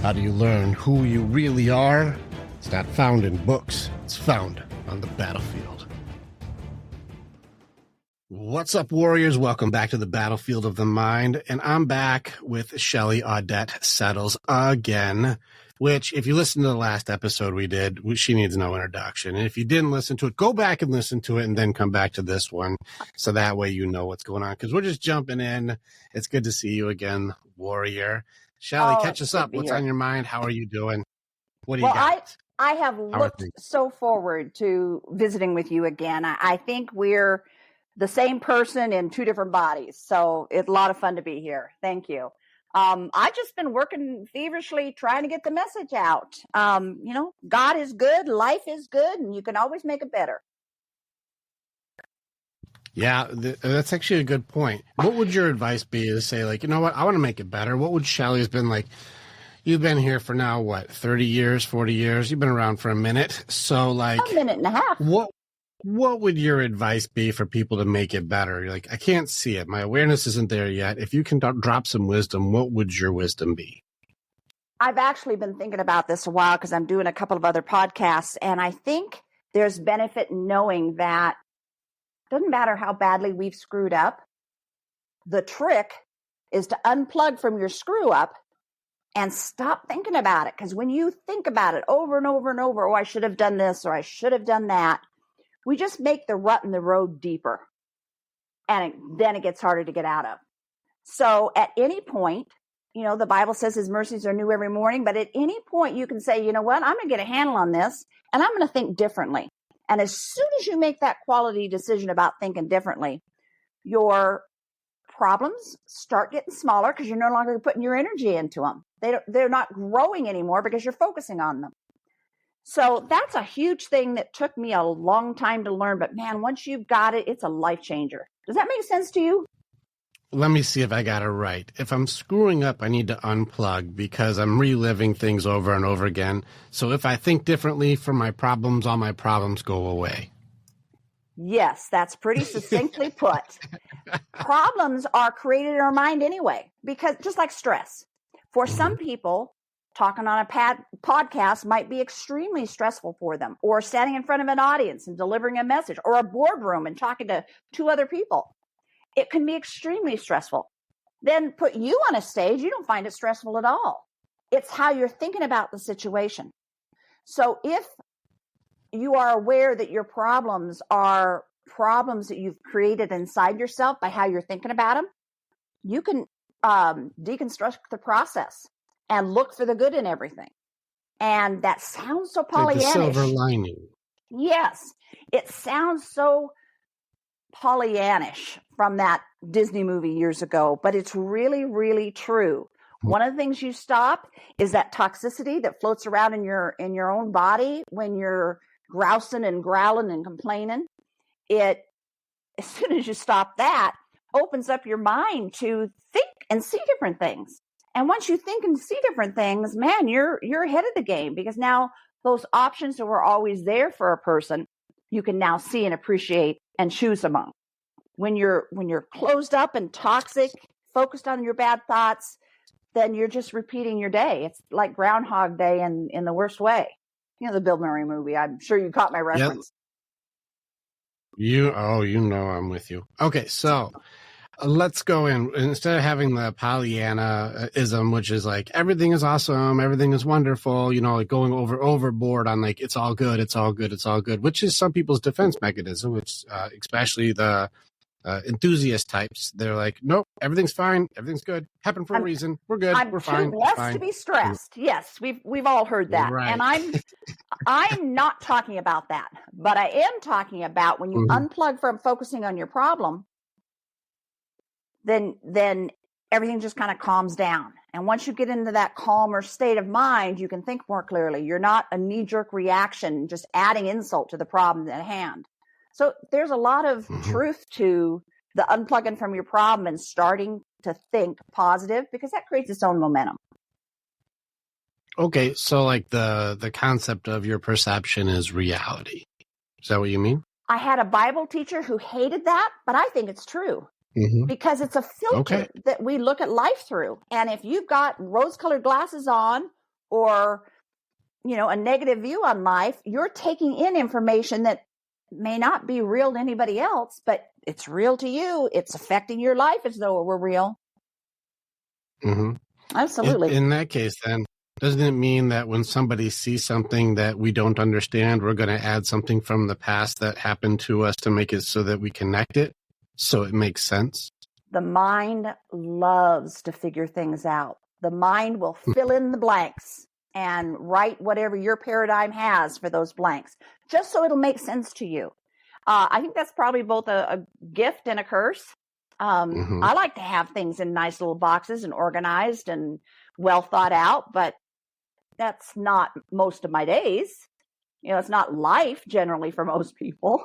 How do you learn who you really are? It's not found in books. It's found on the battlefield. What's up, warriors? Welcome back to the battlefield of the mind. And I'm back with Shelly Audette Settles again, which if you listen to the last episode we did, she needs no introduction. And if you didn't listen to it, go back and listen to it and then come back to this one. So that way you know what's going on, because we're just jumping in. It's good to see you again, warrior. Shelly, catch us up. What's on your mind? How are you doing? What do you got? I have looked so forward to visiting with you again. I think we're the same person in two different bodies. So it's a lot of fun to be here. Thank you. I've just been working feverishly trying to get the message out. God is good, life is good, and you can always make it better. Yeah, that's actually a good point. What would your advice be to say, like, you know what, I want to make it better? What would Shelly's been like? You've been here for now, what, 30 years, 40 years? You've been around for a minute. So, like, a minute and a half. What would your advice be for people to make it better? You're like, I can't see it. My awareness isn't there yet. If you can drop some wisdom, what would your wisdom be? I've actually been thinking about this a while because I'm doing a couple of other podcasts, and I think there's benefit in knowing that it doesn't matter how badly we've screwed up. The trick is to unplug from your screw up and stop thinking about it. Because when you think about it over and over and over, oh, I should have done this or I should have done that, we just make the rut in the road deeper. And then it gets harder to get out of. So at any point, the Bible says his mercies are new every morning. But at any point you can say, you know what, I'm going to get a handle on this and I'm going to think differently. And as soon as you make that quality decision about thinking differently, your problems start getting smaller because you're no longer putting your energy into them. They're not growing anymore because you're focusing on them. So that's a huge thing that took me a long time to learn. But man, once you've got it, it's a life changer. Does that make sense to you? Let me see if I got it right. If I'm screwing up, I need to unplug because I'm reliving things over and over again. So if I think differently for my problems, all my problems go away. Yes, that's pretty succinctly put. Problems are created in our mind anyway, because just like stress. For some people, talking on a podcast might be extremely stressful for them, or standing in front of an audience and delivering a message, or a boardroom and talking to two other people. It can be extremely stressful. Then put you on a stage, you don't find it stressful at all. It's how you're thinking about the situation. So if you are aware that your problems are problems that you've created inside yourself by how you're thinking about them, you can deconstruct the process and look for the good in everything. And that sounds so Pollyannish. Like the silver lining. Yes, it sounds so Pollyannish from that Disney movie years ago, but it's really, really true. One of the things you stop is that toxicity that floats around in your own body when you're grousing and growling and complaining. As soon as you stop that, opens up your mind to think and see different things. And once you think and see different things, man, you're ahead of the game, because now those options that were always there for a person, you can now see and appreciate and choose among. When you're closed up and toxic, focused on your bad thoughts, then you're just repeating your day. It's like Groundhog Day in the worst way. The Bill Murray movie. I'm sure you caught my reference. Yep. I'm with you. Okay, so let's go in. Instead of having the Pollyanna-ism, which is like everything is awesome, everything is wonderful, like going overboard on like it's all good, it's all good, it's all good, which is some people's defense mechanism, which especially the enthusiast types, they're like, nope, everything's fine, everything's good, happened for a reason, we're good, we're fine. I'm too blessed to be stressed. Yes, we've all heard that, right. And I'm not talking about that, but I am talking about when you unplug from focusing on your problem, then everything just kind of calms down. And once you get into that calmer state of mind, you can think more clearly. You're not a knee-jerk reaction, just adding insult to the problem at hand. So there's a lot of truth to the unplugging from your problem and starting to think positive, because that creates its own momentum. Okay, so like the concept of your perception is reality. Is that what you mean? I had a Bible teacher who hated that, but I think it's true. Because it's a filter that we look at life through. And if you've got rose-colored glasses on or, a negative view on life, you're taking in information that may not be real to anybody else, but it's real to you. It's affecting your life as though it were real. Mm-hmm. Absolutely. In that case, then, doesn't it mean that when somebody sees something that we don't understand, we're going to add something from the past that happened to us to make it so that we connect it, so it makes sense? The mind loves to figure things out. The mind will fill in the blanks and write whatever your paradigm has for those blanks, just so it'll make sense to you. I think that's probably both a gift and a curse. I like to have things in nice little boxes and organized and well thought out, but that's not most of my days. It's not life generally for most people.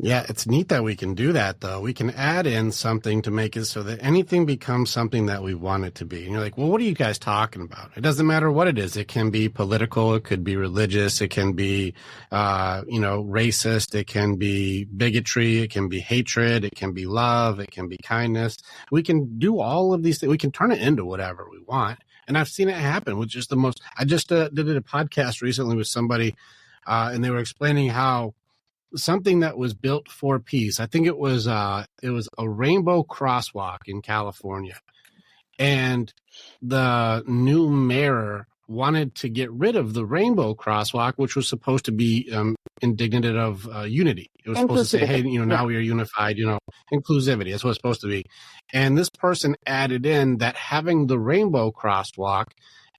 Yeah, it's neat that we can do that, though. We can add in something to make it so that anything becomes something that we want it to be. And you're like, well, what are you guys talking about? It doesn't matter what it is. It can be political. It could be religious. It can be, racist. It can be bigotry. It can be hatred. It can be love. It can be kindness. We can do all of these things. We can turn it into whatever we want. And I've seen it happen with just the most. I just did a podcast recently with somebody, and they were explaining how something that was built for peace. I think it was a rainbow crosswalk in California, and the new mayor wanted to get rid of the rainbow crosswalk, which was supposed to be indicative of unity. It was supposed to say, hey, now we are unified, inclusivity. That's what it's supposed to be. And this person added in that having the rainbow crosswalk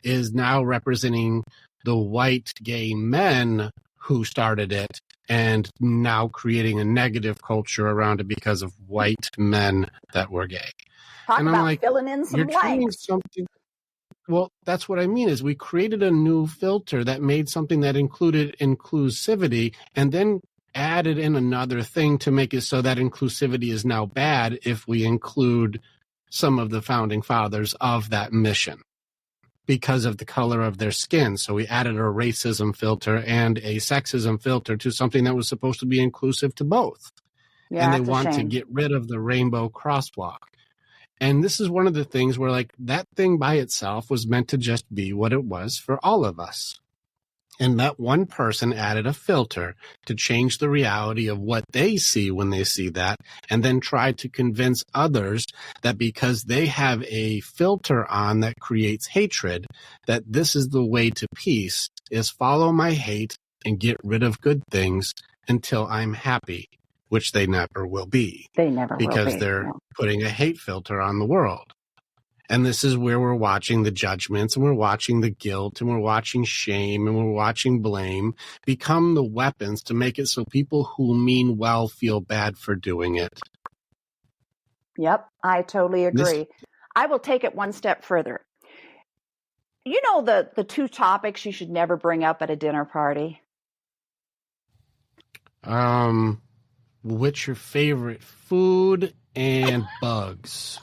is now representing the white gay men who started it, and now creating a negative culture around it because of white men that were gay. And I'm like, filling in some blanks. Well, that's what I mean is we created a new filter that made something that included inclusivity and then added in another thing to make it so that inclusivity is now bad if we include some of the founding fathers of that mission because of the color of their skin. So we added a racism filter and a sexism filter to something that was supposed to be inclusive to both. Yeah, and they want to get rid of the rainbow crosswalk. And this is one of the things where, like, that thing by itself was meant to just be what it was for all of us. And that one person added a filter to change the reality of what they see when they see that, and then tried to convince others that because they have a filter on that creates hatred, that this is the way to peace, is follow my hate and get rid of good things until I'm happy, which they never will be. They never will be. Because they're putting a hate filter on the world. And this is where we're watching the judgments, and we're watching the guilt, and we're watching shame, and we're watching blame become the weapons to make it so people who mean well feel bad for doing it. Yep, I totally agree. I will take it one step further. You know the two topics you should never bring up at a dinner party? What's your favorite food and bugs?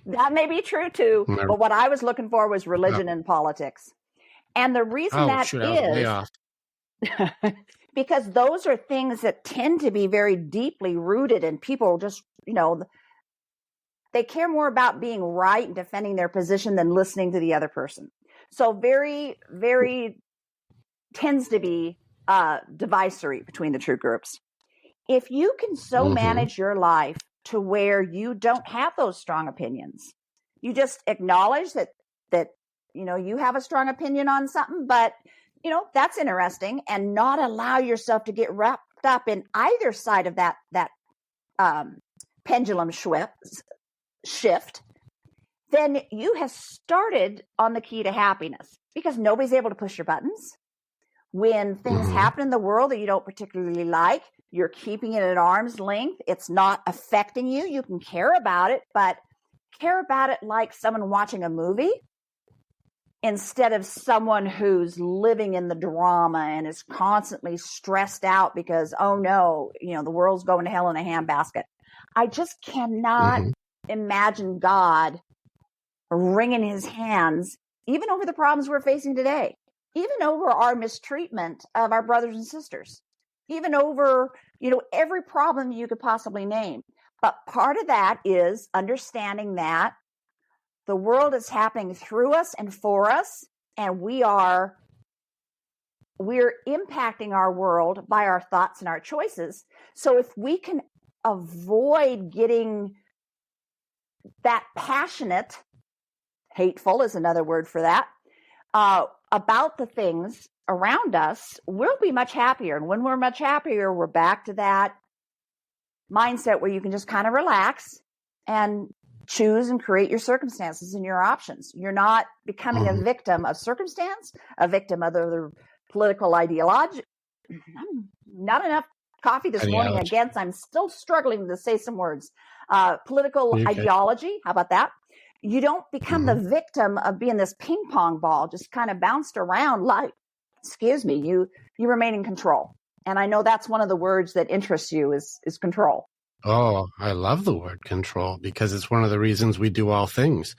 That may be true too, but what I was looking for was religion and politics. And the reason is because those are things that tend to be very deeply rooted, and people just, they care more about being right and defending their position than listening to the other person. So very, very tends to be divisory between the two groups. If you can manage your life to where you don't have those strong opinions, you just acknowledge that you have a strong opinion on something, but that's interesting, and not allow yourself to get wrapped up in either side of that pendulum shift, then you have started on the key to happiness, because nobody's able to push your buttons. When things happen in the world that you don't particularly like, you're keeping it at arm's length. It's not affecting you. You can care about it, but care about it like someone watching a movie instead of someone who's living in the drama and is constantly stressed out because, oh no, the world's going to hell in a handbasket. I just cannot imagine God wringing his hands, even over the problems we're facing today, even over our mistreatment of our brothers and sisters, even over, every problem you could possibly name. But part of that is understanding that The world is happening through us and for us, and we're impacting our world by our thoughts and our choices. So if we can avoid getting that passionate, hateful is another word for that, about the things around us, we'll be much happier. And when we're much happier, we're back to that mindset where you can just kind of relax and choose and create your circumstances and your options. You're not becoming a victim of circumstance, a victim of the political ideology. Not enough coffee this morning. Again, I'm still struggling to say some words. Political ideology. How about that? You don't become the victim of being this ping pong ball, just kind of bounced around like, you remain in control. And I know that's one of the words that interests you is control. Oh, I love the word control because it's one of the reasons we do all things.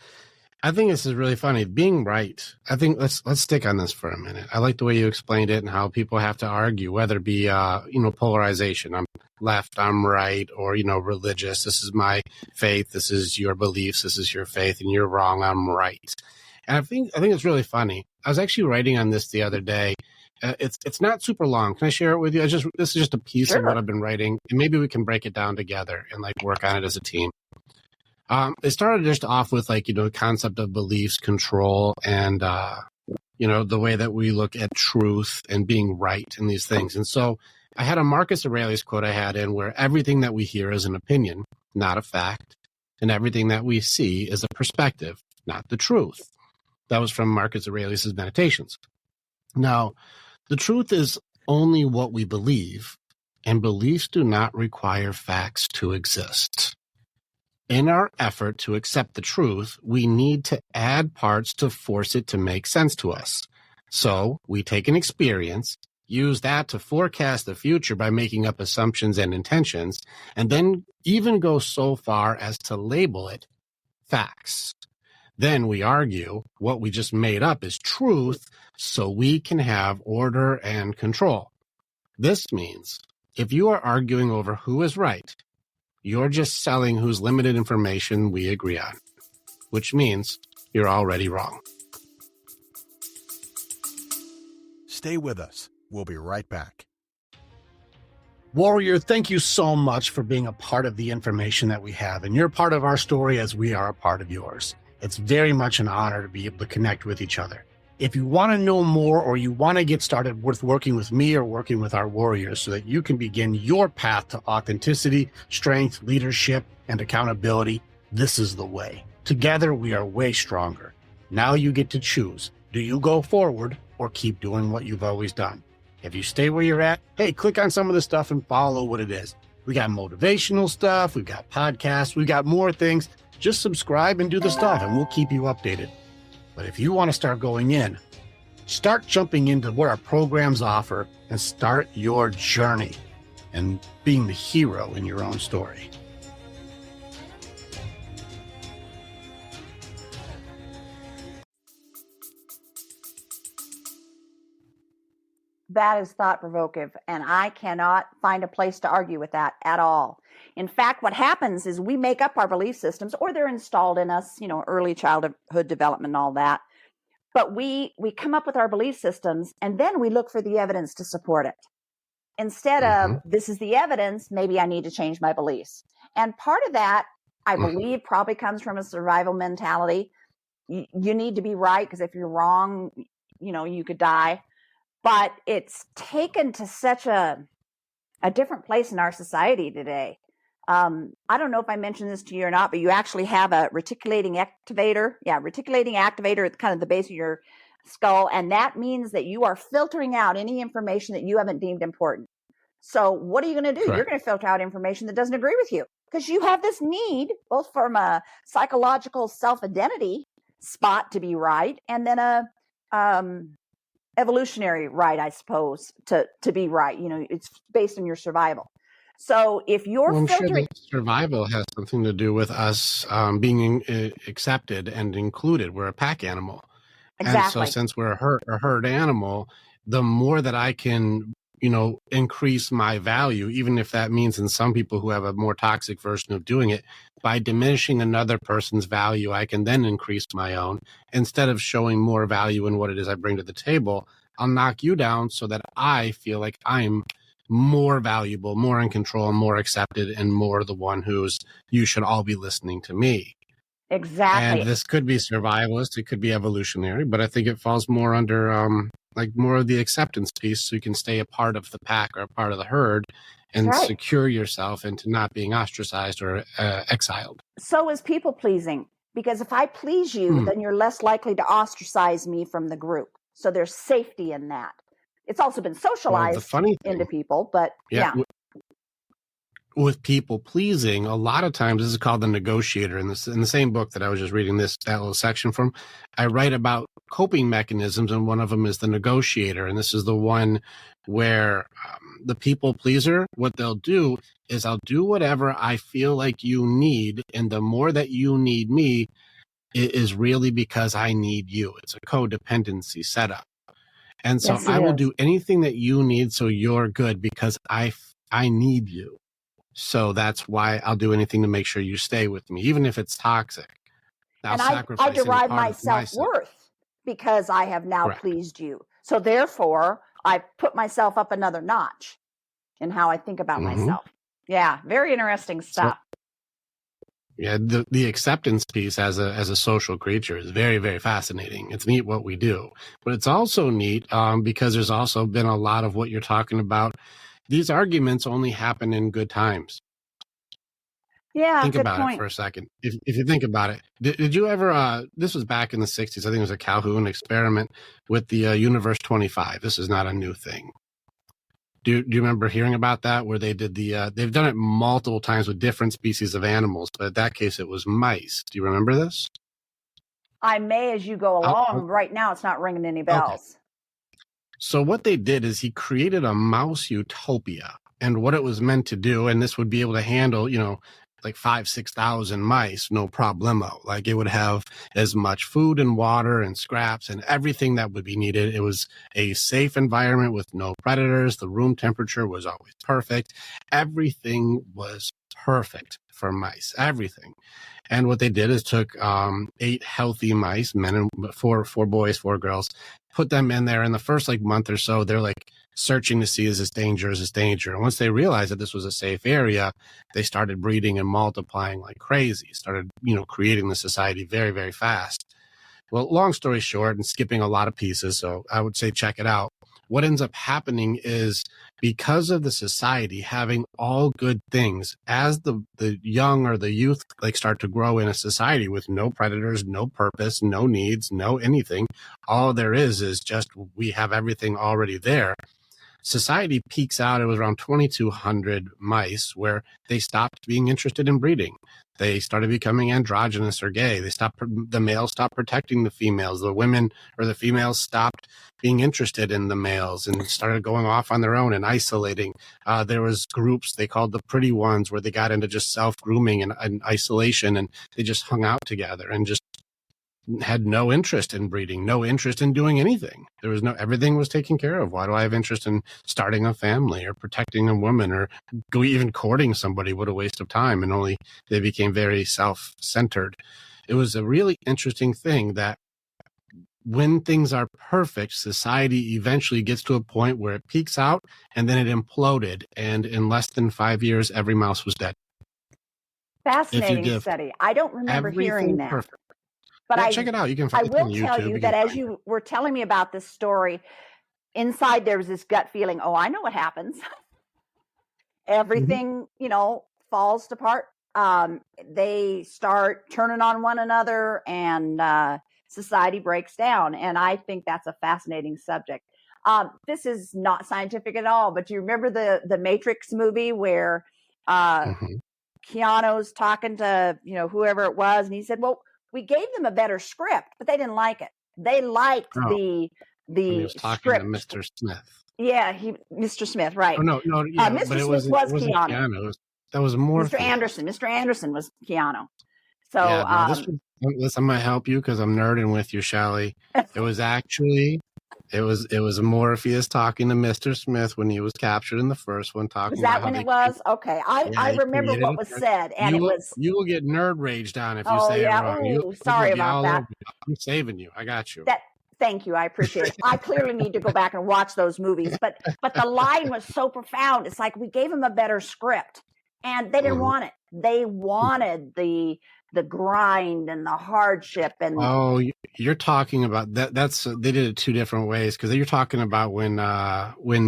I think this is really funny. Being right. I think let's stick on this for a minute. I like the way you explained it and how people have to argue, whether it be, polarization. I'm left, I'm right, or, religious. This is my faith. This is your beliefs. This is your faith and you're wrong. I'm right. And I think it's really funny. I was actually writing on this the other day. It's not super long. Can I share it with you? This is just a piece of what I've been writing, and maybe we can break it down together and work on it as a team. It started just off with the concept of beliefs, control, and the way that we look at truth and being right in these things. And so I had a Marcus Aurelius quote I had in where everything that we hear is an opinion, not a fact, and everything that we see is a perspective, not the truth. That was from Marcus Aurelius's Meditations. Now, the truth is only what we believe, and beliefs do not require facts to exist. In our effort to accept the truth, we need to add parts to force it to make sense to us. So we take an experience, use that to forecast the future by making up assumptions and intentions, and then even go so far as to label it facts. Then we argue what we just made up is truth so we can have order and control. This means if you are arguing over who is right, you're just selling whose limited information we agree on, which means you're already wrong. Stay with us. We'll be right back. Warrior, thank you so much for being a part of the information that we have. And you're part of our story as we are a part of yours. It's very much an honor to be able to connect with each other. If you want to know more or you want to get started with working with me or working with our warriors so that you can begin your path to authenticity, strength, leadership, and accountability, this is the way. Together, we are way stronger. Now you get to choose. Do you go forward or keep doing what you've always done? If you stay where you're at, hey, click on some of the stuff and follow what it is. We got motivational stuff. We've got podcasts. We've got more things. Just subscribe and do the stuff, and we'll keep you updated. But if you want to start going in, start jumping into what our programs offer and start your journey and being the hero in your own story. That is thought-provoking, and I cannot find a place to argue with that at all. In fact, what happens is we make up our belief systems, or they're installed in us, early childhood development and all that. But we come up with our belief systems, and then we look for the evidence to support it. Instead of, this is the evidence, maybe I need to change my beliefs. And part of that, I believe, probably comes from a survival mentality. You need to be right, because if you're wrong, you could die. But it's taken to such a different place in our society today. I don't know if I mentioned this to you or not, but you actually have a reticulating activator. Yeah, reticulating activator at kind of the base of your skull. And that means that you are filtering out any information that you haven't deemed important. So what are you going to do? Correct. You're going to filter out information that doesn't agree with you because you have this need, both from a psychological self-identity spot to be right, and then a evolutionary right, I suppose, to be right. It's based on your survival. So if you're filtering, sure that survival has something to do with us being accepted and included. We're a pack animal. Exactly. And so since we're a herd animal, the more that I can increase my value, even if that means in some people who have a more toxic version of doing it, by diminishing another person's value, I can then increase my own. Instead of showing more value in what it is I bring to the table, I'll knock you down so that I feel like I'm more valuable, more in control, more accepted, and more the one who's, you should all be listening to me. Exactly. And this could be survivalist, it could be evolutionary, but I think it falls more under like more of the acceptance piece, so you can stay a part of the pack or a part of the herd and secure yourself into not being ostracized or exiled. So is people pleasing, because if I please you, then you're less likely to ostracize me from the group. So there's safety in that. It's also been socialized into people, but yeah. With people pleasing, a lot of times, this is called the negotiator. In the same book that I was just reading that little section from, I write about coping mechanisms, and one of them is the negotiator. And this is the one where the people pleaser, what they'll do is I'll do whatever I feel like you need, and the more that you need me, it is really because I need you. It's a codependency setup. And so I will do anything that you need so you're good because I need you. So that's why I'll do anything to make sure you stay with me, even if it's toxic. And I derive my self-worth because I have now pleased you. So therefore, I put myself up another notch in how I think about myself. Yeah, very interesting stuff. The acceptance piece as a social creature is very, very fascinating. It's neat what we do, but it's also neat because there's also been a lot of what you're talking about. These arguments only happen in good times. Yeah, think about it for a second. If you think about it, did you ever? This was back in the '60s. I think it was a Calhoun experiment with the Universe 25. This is not a new thing. Do you remember hearing about that? Where they did they've done it multiple times with different species of animals, but in that case, it was mice. Do you remember this? I may, as you go along. Right now, it's not ringing any bells. Okay. So what they did is he created a mouse utopia, and what it was meant to do, and this would be able to handle, like 5,000-6,000 mice, no problemo. Like it would have as much food and water and scraps and everything that would be needed. It was a safe environment with no predators. The room temperature was always perfect. Everything was perfect for mice, everything. And what they did is took 8 healthy mice, men and four boys, 4 girls, put them in there. In the first month or so, they're searching to see, is this danger? Is this danger? And once they realized that this was a safe area, they started breeding and multiplying like crazy, started, creating the society very, very fast. Well, long story short, and skipping a lot of pieces, so I would say check it out. What ends up happening is because of the society having all good things, as the young or the youth start to grow in a society with no predators, no purpose, no needs, no anything, all there is just we have everything already there. Society peaks out. It was around 2,200 mice where they stopped being interested in breeding. They started becoming androgynous or gay. The males stopped protecting the females. The women or the females stopped being interested in the males and started going off on their own and isolating. There was groups they called the pretty ones where they got into just self-grooming and isolation, and they just hung out together and just had no interest in breeding, no interest in doing anything. Everything was taken care of. Why do I have interest in starting a family or protecting a woman or even courting somebody? What a waste of time. And they became very self-centered. It was a really interesting thing that when things are perfect, society eventually gets to a point where it peaks out and then it imploded. And in less than 5 years, every mouse was dead. Fascinating study. I don't remember hearing that. Perfect. But check it out. You can find it on YouTube. I will tell you that as you were telling me about this story, inside there was this gut feeling, oh, I know what happens. Everything, falls apart. They start turning on one another and society breaks down. And I think that's a fascinating subject. This is not scientific at all, but do you remember the Matrix movie where Keanu's talking to, whoever it was, and he said, well, we gave them a better script, but they didn't like it. They liked the he was talking script. to Mr. Smith. Yeah, Mr. Smith, right? Oh, no, yeah, Mr. Smith was Keanu. That was more. Mr. Anderson. Mr. Anderson was Keanu. So I'm going to help you because I'm nerding with you, Shelly. It was actually It was Morpheus talking to Mr. Smith when he was captured in the first one. Was that when it was? Okay. I remember what was said, and it was. You will get nerd raged on if you Oh say yeah. it wrong. Ooh, sorry about that. I'm saving you. I got you. Thank you. I appreciate it. I clearly need to go back and watch those movies, but the line was so profound. It's like we gave them a better script, and they didn't want it. They wanted the grind and the hardship and. Oh, you're talking about that. They did it two different ways, because you're talking about when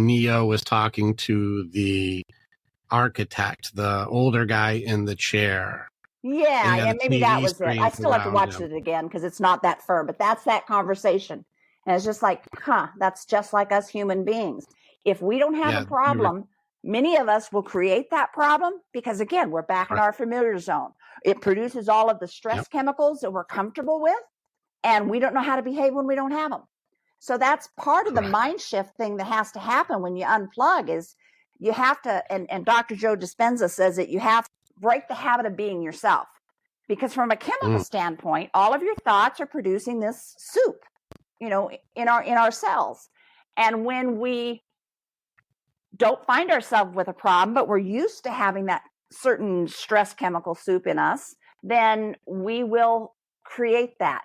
Neo was talking to the architect, the older guy in the chair. Yeah, maybe that was it. I still have to watch it again because it's not that firm, but that's that conversation. And it's just like, that's just like us human beings. If we don't have a problem, many of us will create that problem because, again, we're back in our familiar zone. It produces all of the stress chemicals that we're comfortable with, and we don't know how to behave when we don't have them. So that's part of the mind shift thing that has to happen when you unplug is you have to, and Dr. Joe Dispenza says that you have to break the habit of being yourself. Because from a chemical standpoint, all of your thoughts are producing this soup, in our cells. And when we don't find ourselves with a problem, but we're used to having that certain stress chemical soup in us, then we will create that.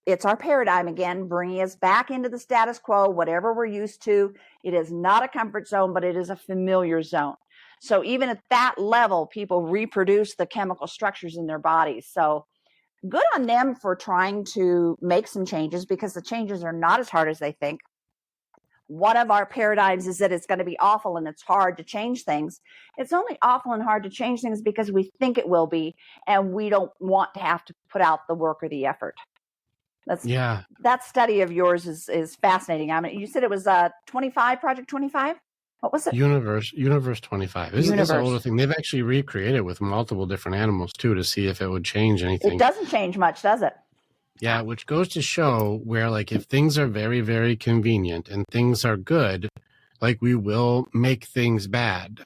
It's our paradigm again, bringing us back into the status quo, whatever we're used to. It is not a comfort zone, but it is a familiar zone. So even at that level, people reproduce the chemical structures in their bodies. So good on them for trying to make some changes, because the changes are not as hard as they think. One of our paradigms is that it's going to be awful and it's hard to change things. It's only awful and hard to change things because we think it will be, and we don't want to have to put out the work or the effort. That study of yours is fascinating. I mean, you said it was 25, Project 25? What was it? Universe 25. This is an older thing. They've actually recreated with multiple different animals too to see if it would change anything. It doesn't change much, does it? Yeah, which goes to show where, like, if things are very, very convenient and things are good, like, we will make things bad.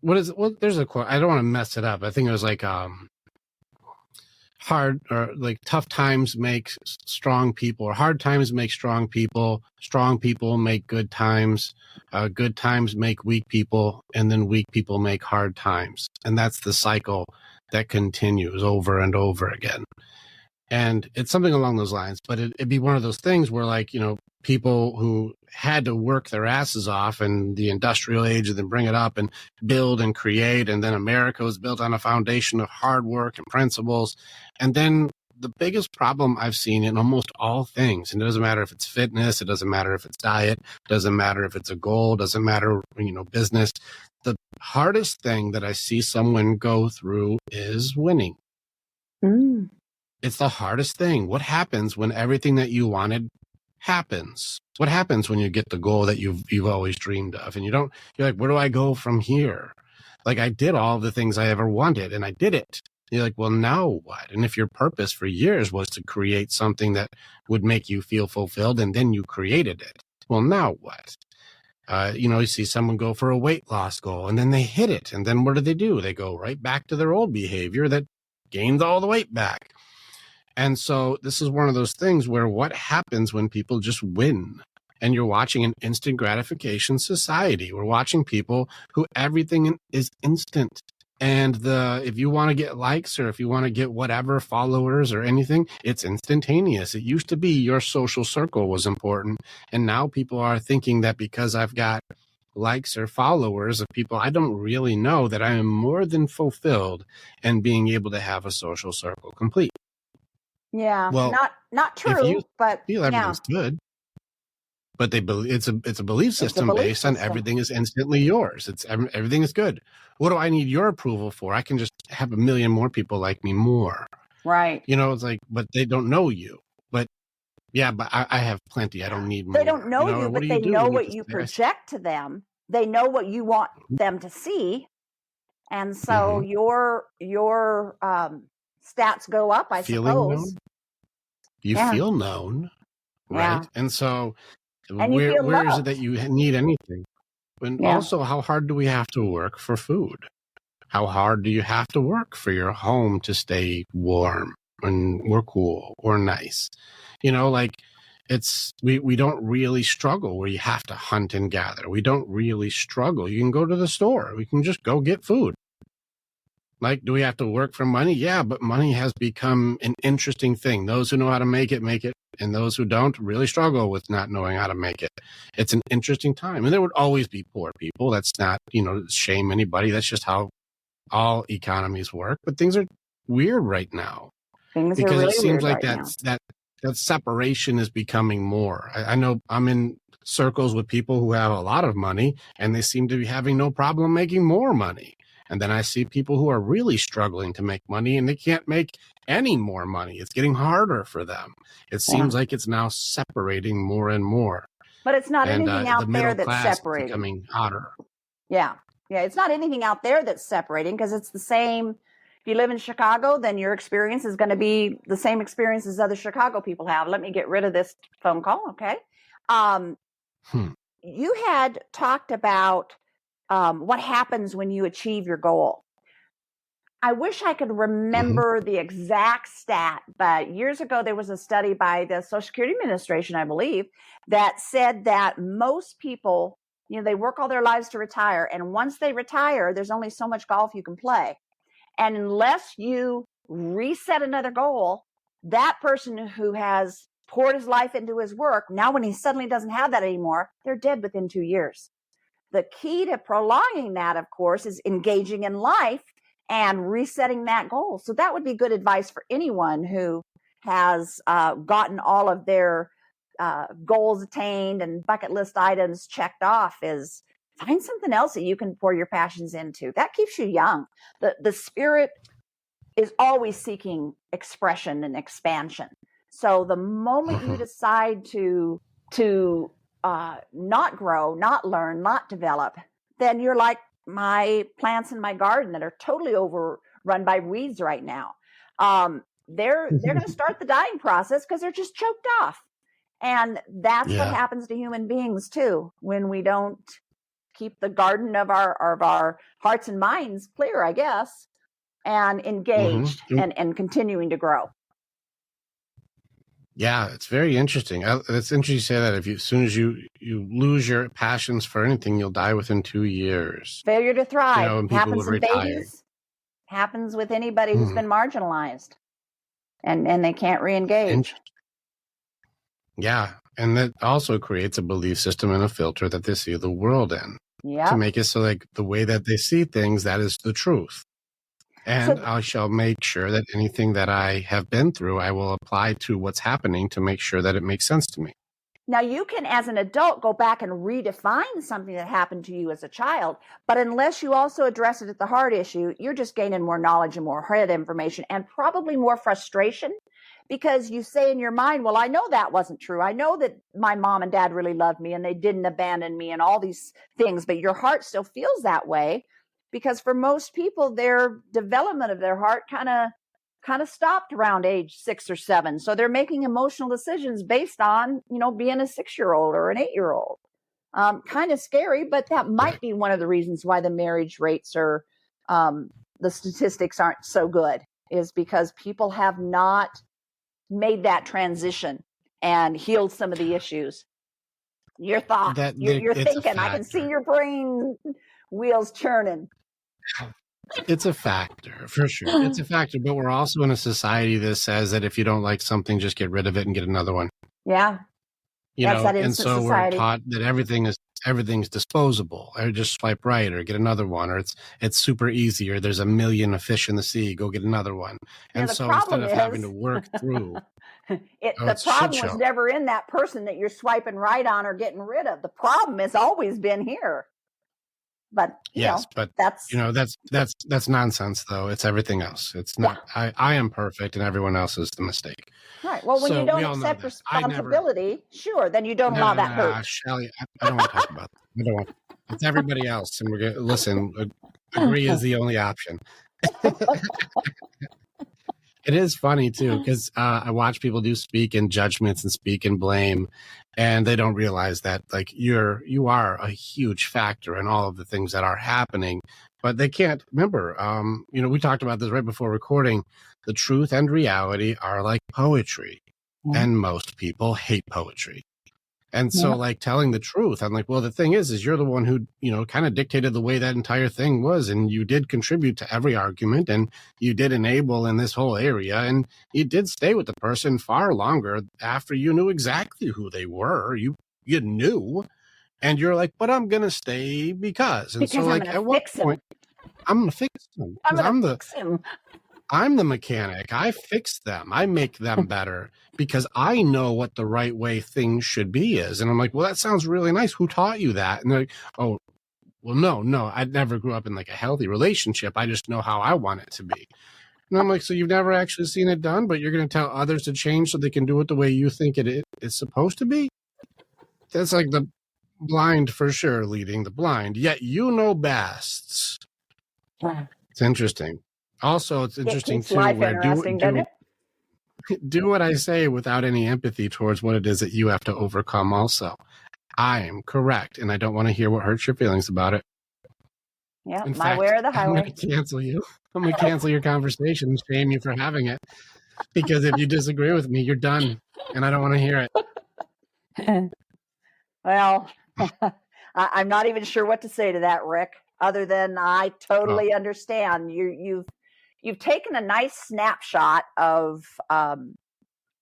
There's a quote. I don't want to mess it up. I think it was like hard or like tough times make strong people, or hard times make strong people make good times make weak people, and then weak people make hard times. And that's the cycle that continues over and over again. And it's something along those lines, but it'd be one of those things where, like, people who had to work their asses off in the industrial age and then bring it up and build and create. And then America was built on a foundation of hard work and principles. And then the biggest problem I've seen in almost all things, and it doesn't matter if it's fitness, it doesn't matter if it's diet, it doesn't matter if it's a goal, it doesn't matter, business. The hardest thing that I see someone go through is winning. It's the hardest thing. What happens when everything that you wanted happens? What happens when you get the goal that you've always dreamed of, and you're like, where do I go from here? Like, I did all the things I ever wanted and I did it. You're like, well, now what? And if your purpose for years was to create something that would make you feel fulfilled, and then you created it, well, now what? You see someone go for a weight loss goal and then they hit it. And then what do? They go right back to their old behavior that gains all the weight back. And so this is one of those things where what happens when people just win? And you're watching an instant gratification society. We're watching people who everything is instant. And if you want to get likes, or if you want to get whatever followers or anything, it's instantaneous. It used to be your social circle was important. And now people are thinking that because I've got likes or followers of people I don't really know, that I am more than fulfilled and being able to have a social circle complete. Yeah, well, not true, but feel everything's good. But it's a belief system based on everything is instantly yours. Everything is good. What do I need your approval for? I can just have a million more people like me more. Right. It's like, but they don't know you. But yeah, but I have plenty. I don't need more. They don't know you, but they know what you project to them. They know what you want them to see. And so your stats go up, I suppose. Known? You feel known, right? Yeah. And so where is it that you need anything? And also, how hard do we have to work for food? How hard do you have to work for your home to stay warm or cool or nice? we don't really struggle where you have to hunt and gather. We don't really struggle. You can go to the store. We can just go get food. Like, do we have to work for money? Yeah, but money has become an interesting thing. Those who know how to make it, make it. And those who don't really struggle with not knowing how to make it. It's an interesting time. And there would always be poor people. That's not, shame anybody. That's just how all economies work. But things are weird right now. Things because are really it seems like right that separation is becoming more. I know I'm in circles with people who have a lot of money, and they seem to be having no problem making more money. And then I see people who are really struggling to make money, and they can't make any more money. It's getting harder for them. It seems like it's now separating more and more. But it's not anything out there that's separating. Becoming hotter. Yeah. It's not anything out there that's separating, because it's the same. If you live in Chicago, then your experience is going to be the same experience as other Chicago people have. Let me get rid of this phone call. Okay. You had talked about what happens when you achieve your goal. I wish I could remember the exact stat, but years ago there was a study by the Social Security Administration, I believe, that said that most people, they work all their lives to retire, and once they retire, there's only so much golf you can play. And unless you reset another goal, that person who has poured his life into his work, now when he suddenly doesn't have that anymore, they're dead within 2 years. The key to prolonging that, of course, is engaging in life and resetting that goal. So that would be good advice for anyone who has gotten all of their goals attained and bucket list items checked off, is find something else that you can pour your passions into. That keeps you young. The spirit is always seeking expression and expansion. So the moment you decide to not grow, not learn, not develop, then you're like my plants in my garden that are totally overrun by weeds right now. They're going to start the dying process because they're just choked off. And that's what happens to human beings too, when we don't keep the garden of our hearts and minds clear, I guess, and engaged and continuing to grow. Yeah, it's very interesting. It's interesting you say that. As soon as you lose your passions for anything, you'll die within 2 years. Failure to thrive happens in babies. Happens with anybody who's been marginalized, and they can't reengage. Yeah, and that also creates a belief system and a filter that they see the world in. Yeah, to make it so like the way that they see things, that is the truth. And I shall make sure that anything that I have been through, I will apply to what's happening to make sure that it makes sense to me. Now, you can, as an adult, go back and redefine something that happened to you as a child. But unless you also address it at the heart issue, you're just gaining more knowledge and more head information, and probably more frustration, because you say in your mind, well, I know that wasn't true. I know that my mom and dad really loved me and they didn't abandon me and all these things. But your heart still feels that way. Because for most people, their development of their heart kind of stopped around age 6 or 7. So they're making emotional decisions based on, being a 6-year-old or an 8-year-old. Kind of scary, but that might be one of the reasons why the marriage rates are, the statistics aren't so good, is because people have not made that transition and healed some of the issues. Your thought, you're thinking, I can see your brain wheels churning. It's a factor, for sure. It's a factor, but we're also in a society that says that if you don't like something, just get rid of it and get another one. Yeah. And so we're taught that everything's disposable, or just swipe right or get another one, or it's super easy, or there's a million of fish in the sea, go get another one. And so instead of having to work through the problem was never in that person that you're swiping right on or getting rid of. The problem has always been here. But that's nonsense, though. It's everything else. It's not. I am perfect, and everyone else is the mistake. Right. Well, when you don't accept responsibility, sure, then you don't allow that hurt. Shelly, I don't want to talk about that. I don't want. It's everybody else, and we're going to listen. Agree is the only option. It is funny too, because I watch people do speak in judgments and speak in blame, and they don't realize that you are a huge factor in all of the things that are happening, but they can't remember. We talked about this right before recording. The truth and reality are like poetry. And most people hate poetry. And so, like, telling the truth, I'm like, well, the thing is you're the one who, kind of dictated the way that entire thing was. And you did contribute to every argument, and you did enable in this whole area. And you did stay with the person far longer after you knew exactly who they were. You knew, and you're like, but I'm going to stay because. And so, like, at what point, I'm going to fix them. I'm the mechanic. I fix them. I make them better because I know what the right way things should be is. And I'm like, well, that sounds really nice. Who taught you that? And they're like, oh, well, no, I never grew up in like a healthy relationship. I just know how I want it to be. And I'm like, so you've never actually seen it done, but you're going to tell others to change so they can do it the way you think it is supposed to be? That's like the blind for sure leading the blind. Yet you know best. It's interesting. Also, it's interesting too, where do what I say without any empathy towards what it is that you have to overcome also. I am correct, and I don't want to hear what hurts your feelings about it. Yeah, my way or the highway. I'm going to cancel you. I'm going to cancel your conversation and shame you for having it. Because if you disagree with me, you're done, and I don't want to hear it. Well, I'm not even sure what to say to that, Rick, other than I totally understand. You've taken a nice snapshot of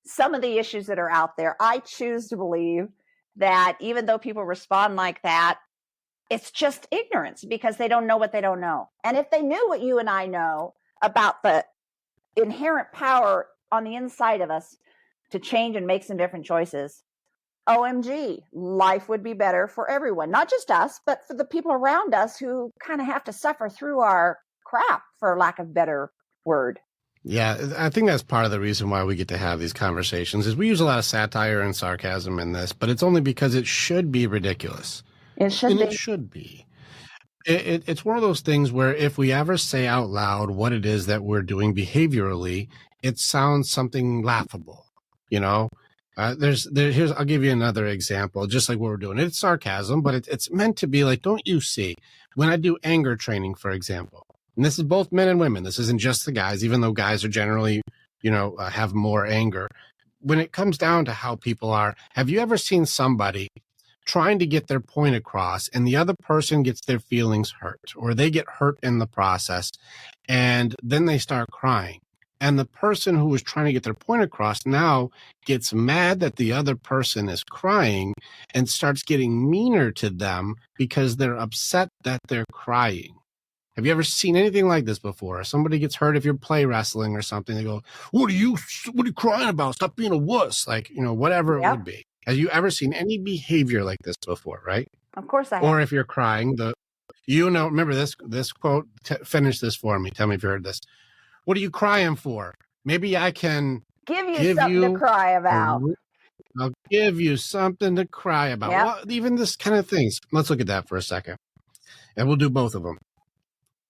some of the issues that are out there. I choose to believe that even though people respond like that, it's just ignorance because they don't know what they don't know. And if they knew what you and I know about the inherent power on the inside of us to change and make some different choices, OMG, life would be better for everyone, not just us, but for the people around us who kind of have to suffer through our crap, for lack of better word. Yeah, I think that's part of the reason why we get to have these conversations is we use a lot of satire and sarcasm in this, but it's only because it should be ridiculous. It should be. It should be. It's one of those things where if we ever say out loud what it is that we're doing behaviorally, it sounds something laughable, I'll give you another example, just like what we're doing. It's sarcasm, but it's meant to be like, don't you see? When I do anger training, for example, and this is both men and women, this isn't just the guys, even though guys are generally, have more anger. When it comes down to how people are, have you ever seen somebody trying to get their point across and the other person gets their feelings hurt or they get hurt in the process and then they start crying? And the person who was trying to get their point across now gets mad that the other person is crying and starts getting meaner to them because they're upset that they're crying. Have you ever seen anything like this before? Somebody gets hurt if you're play wrestling or something. They go, what are you crying about? Stop being a wuss. Like, whatever it would be. Have you ever seen any behavior like this before, right? Of course I have. Or if you're crying, remember this quote, finish this for me. Tell me if you heard this. What are you crying for? Maybe I can give you something to cry about. I'll give you something to cry about. Yep. Well, even this kind of things. Let's look at that for a second. And we'll do both of them.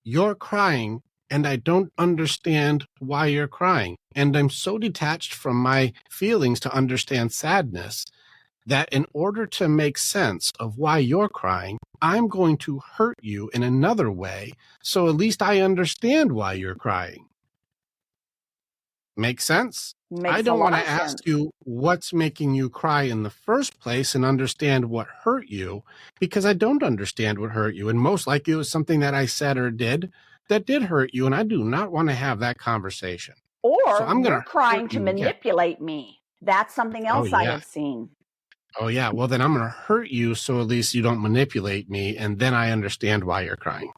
You're crying, and I don't understand why you're crying. And I'm so detached from my feelings to understand sadness that in order to make sense of why you're crying, I'm going to hurt you in another way. So at least I understand why you're crying. Make sense? I don't want to ask you what's making you cry in the first place and understand what hurt you, because I don't understand what hurt you. And most likely it was something that I said or did that did hurt you. And I do not want to have that conversation. Or you're crying to manipulate me. That's something else I have seen. Oh, yeah. Well, then I'm going to hurt you so at least you don't manipulate me. And then I understand why you're crying.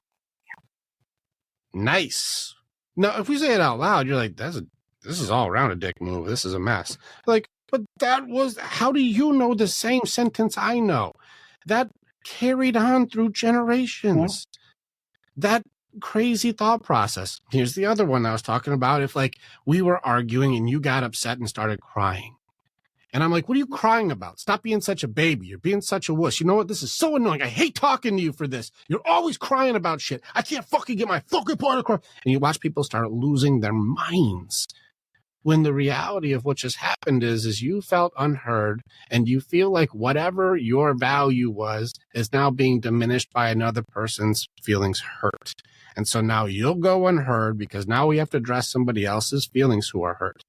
Nice. Now, if we say it out loud, you're like, this is all around a dick move. This is a mess. Like, but how do you know the same sentence I know? That carried on through generations. That crazy thought process. Here's the other one I was talking about. If like we were arguing and you got upset and started crying. And I'm like, what are you crying about? Stop being such a baby. You're being such a wuss. You know what? This is so annoying. I hate talking to you for this. You're always crying about shit. I can't fucking get my fucking point across. And you watch people start losing their minds. When the reality of what just happened is you felt unheard and you feel like whatever your value was is now being diminished by another person's feelings hurt. And so now you'll go unheard because now we have to address somebody else's feelings who are hurt.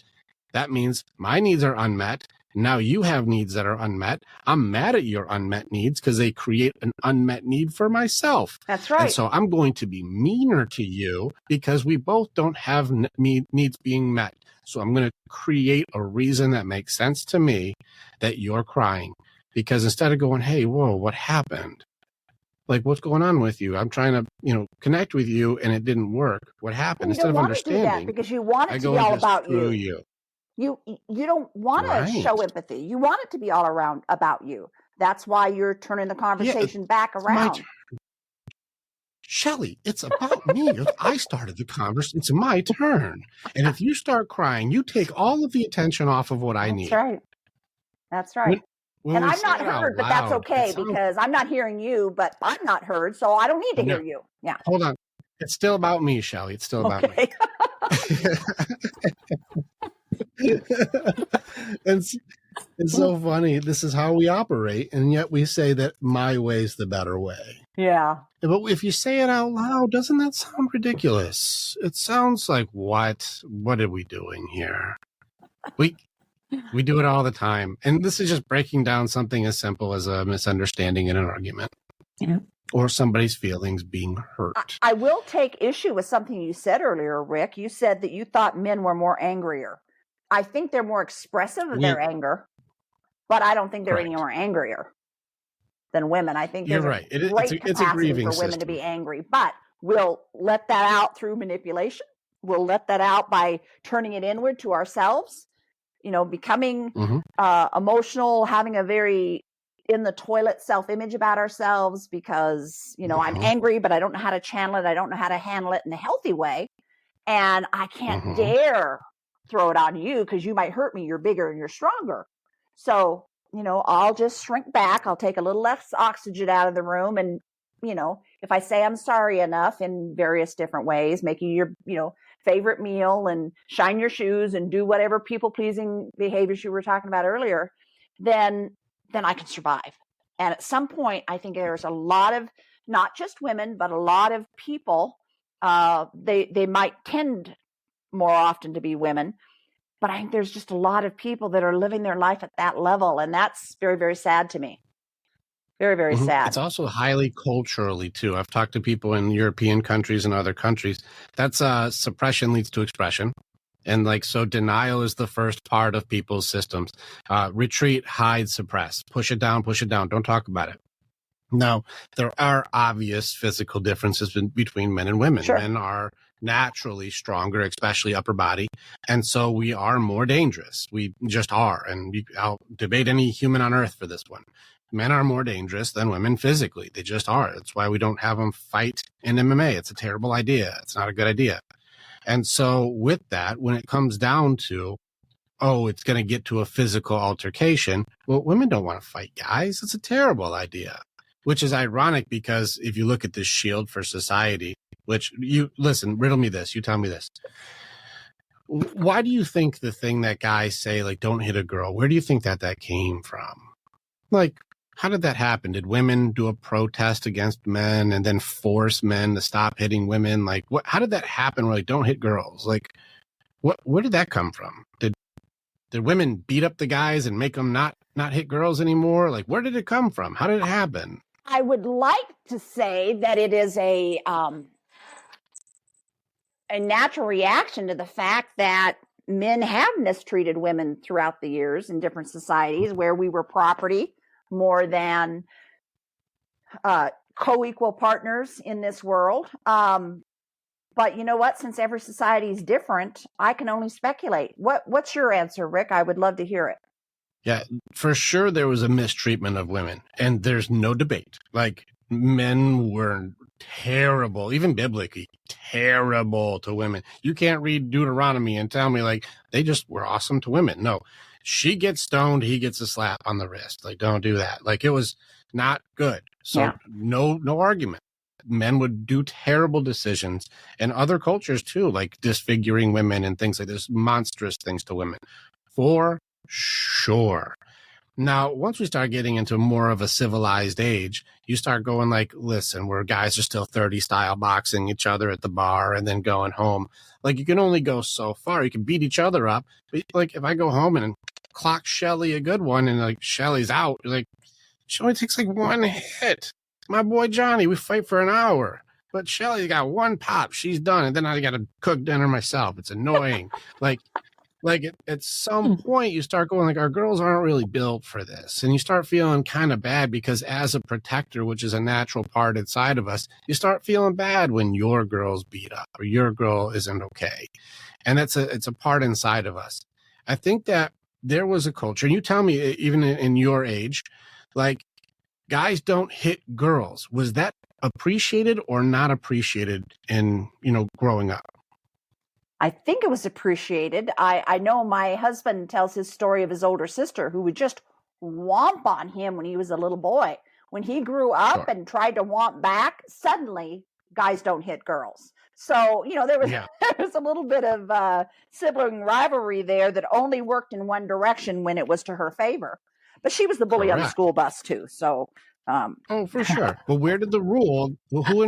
That means my needs are unmet. Now you have needs that are unmet. I'm mad at your unmet needs because they create an unmet need for myself. That's right. And so I'm going to be meaner to you because we both don't have needs being met. So I'm going to create a reason that makes sense to me that you're crying. Because instead of going, hey, whoa, what happened? Like, what's going on with you? I'm trying to, connect with you and it didn't work. What happened? You Instead don't of want to do that understanding, because you want I it to go be and all just about screw you. you. You don't want to Right. show empathy. You want it to be all around about you. That's why you're turning the conversation back around. Shelly, it's about me. I started the conversation. It's my turn. And if you start crying, you take all of the attention off of what I need. That's right. When And we I'm say not it out heard, but that's loud, okay because I'm not hearing you, but I'm not heard, so I don't need to hear you. Yeah. Hold on. It's still about me, Shelly. It's still about me. It's so funny. This is how we operate, and yet we say that my way's the better way. Yeah. But if you say it out loud, doesn't that sound ridiculous? It sounds like, what are we doing here? We do it all the time. And this is just breaking down something as simple as a misunderstanding in an argument. Yeah. Or somebody's feelings being hurt. I will take issue with something you said earlier, Rick. You said that you thought men were more angrier. I think they're more expressive of their anger, but I don't think they're any more angrier than women. I think there's right. a great capacity for women to be angry, but we'll let that out through manipulation. We'll let that out by turning it inward to ourselves, becoming emotional, having a very in the toilet self-image about ourselves because, I'm angry, but I don't know how to channel it. I don't know how to handle it in a healthy way. And I can't dare throw it on you because you might hurt me. You're bigger and you're stronger. So, I'll just shrink back. I'll take a little less oxygen out of the room. And, if I say I'm sorry enough in various different ways, making your, favorite meal and shine your shoes and do whatever people-pleasing behaviors you were talking about earlier, then I can survive. And at some point, I think there's a lot of, not just women, but a lot of people, they might tend more often to be women, but I think there's just a lot of people that are living their life at that level. And that's very, very sad to me. Very, very sad. It's also highly culturally, too. I've talked to people in European countries and other countries. That's suppression leads to expression. And so denial is the first part of people's systems. Retreat, hide, suppress, push it down, don't talk about it. Now, there are obvious physical differences between men and women. Sure. Men are naturally stronger, especially upper body. And so we are more dangerous. We just are. And I'll debate any human on earth for this one. Men are more dangerous than women physically. They just are. That's why we don't have them fight in MMA. It's a terrible idea. It's not a good idea. And so with that, when it comes down to, it's going to get to a physical altercation, well, women don't want to fight guys. It's a terrible idea, which is ironic because if you look at this shield for society, which riddle me this, you tell me this. Why do you think the thing that guys say, don't hit a girl, where do you think that came from? How did that happen? Did women do a protest against men and then force men to stop hitting women? How did that happen? Don't hit girls. Where did that come from? Did women beat up the guys and make them not hit girls anymore? Where did it come from? How did it happen? I would like to say that it is a natural reaction to the fact that men have mistreated women throughout the years in different societies where we were property more than co-equal partners in this world. But you know what? Since every society is different, I can only speculate. What's your answer, Rick? I would love to hear it. Yeah, for sure there was a mistreatment of women, and there's no debate. Men were terrible, even biblically, terrible to women. You can't read Deuteronomy and tell me they just were awesome to women. No. She gets stoned, he gets a slap on the wrist. Don't do that. It was not good. So no argument. Men would do terrible decisions, and other cultures too, disfiguring women and things like this, monstrous things to women. For sure. Now, once we start getting into more of a civilized age, you start going like, listen, where guys are still 30 style boxing each other at the bar and then going home. Like, you can only go so far. You can beat each other up. But like, if I go home and clock Shelly a good one and like Shelly's out, like, she only takes like one hit. My boy Johnny, we fight for an hour. But Shelly got one pop. She's done. And then I got to cook dinner myself. It's annoying. At some point you start going like, our girls aren't really built for this. And you start feeling kind of bad because as a protector, which is a natural part inside of us, you start feeling bad when your girl's beat up or your girl isn't okay. And it's a part inside of us. I think that there was a culture, and you tell me even in your age, like guys don't hit girls. Was that appreciated or not appreciated in, growing up? I think it was appreciated. I know my husband tells his story of his older sister who would just whomp on him when he was a little boy. When he grew up and tried to whomp back, suddenly guys don't hit girls. So, there was a little bit of sibling rivalry there that only worked in one direction when it was to her favor. But she was the bully on the school bus too. So, for sure. But where did the rule? Who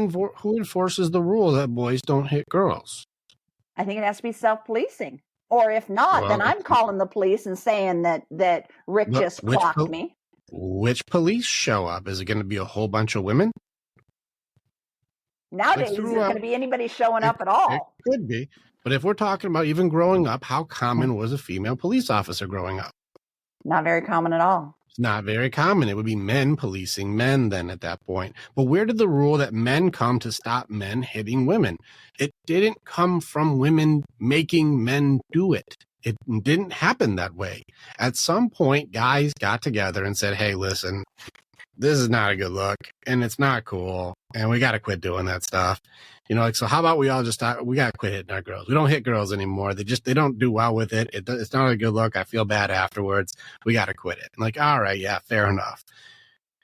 enforces the rule that boys don't hit girls? I think it has to be self-policing. Or if not, then I'm calling the police and saying that Rick just clocked me. Which police show up? Is it going to be a whole bunch of women? Nowadays, is it going to be anybody showing up at all? It could be. But if we're talking about even growing up, how common was a female police officer growing up? Not very common at all. It's not very common. It would be men policing men then at that point. But where did the rule that men come to stop men hitting women? It didn't come from women making men do it. It didn't happen that way. At some point, guys got together and said, hey, listen, this is not a good look and it's not cool. And we got to quit doing that stuff. So how about we all just start, we got to quit hitting our girls. We don't hit girls anymore. They don't do well with it. It's not a good look. I feel bad afterwards. We got to quit it. I'm like, all right, yeah, fair enough.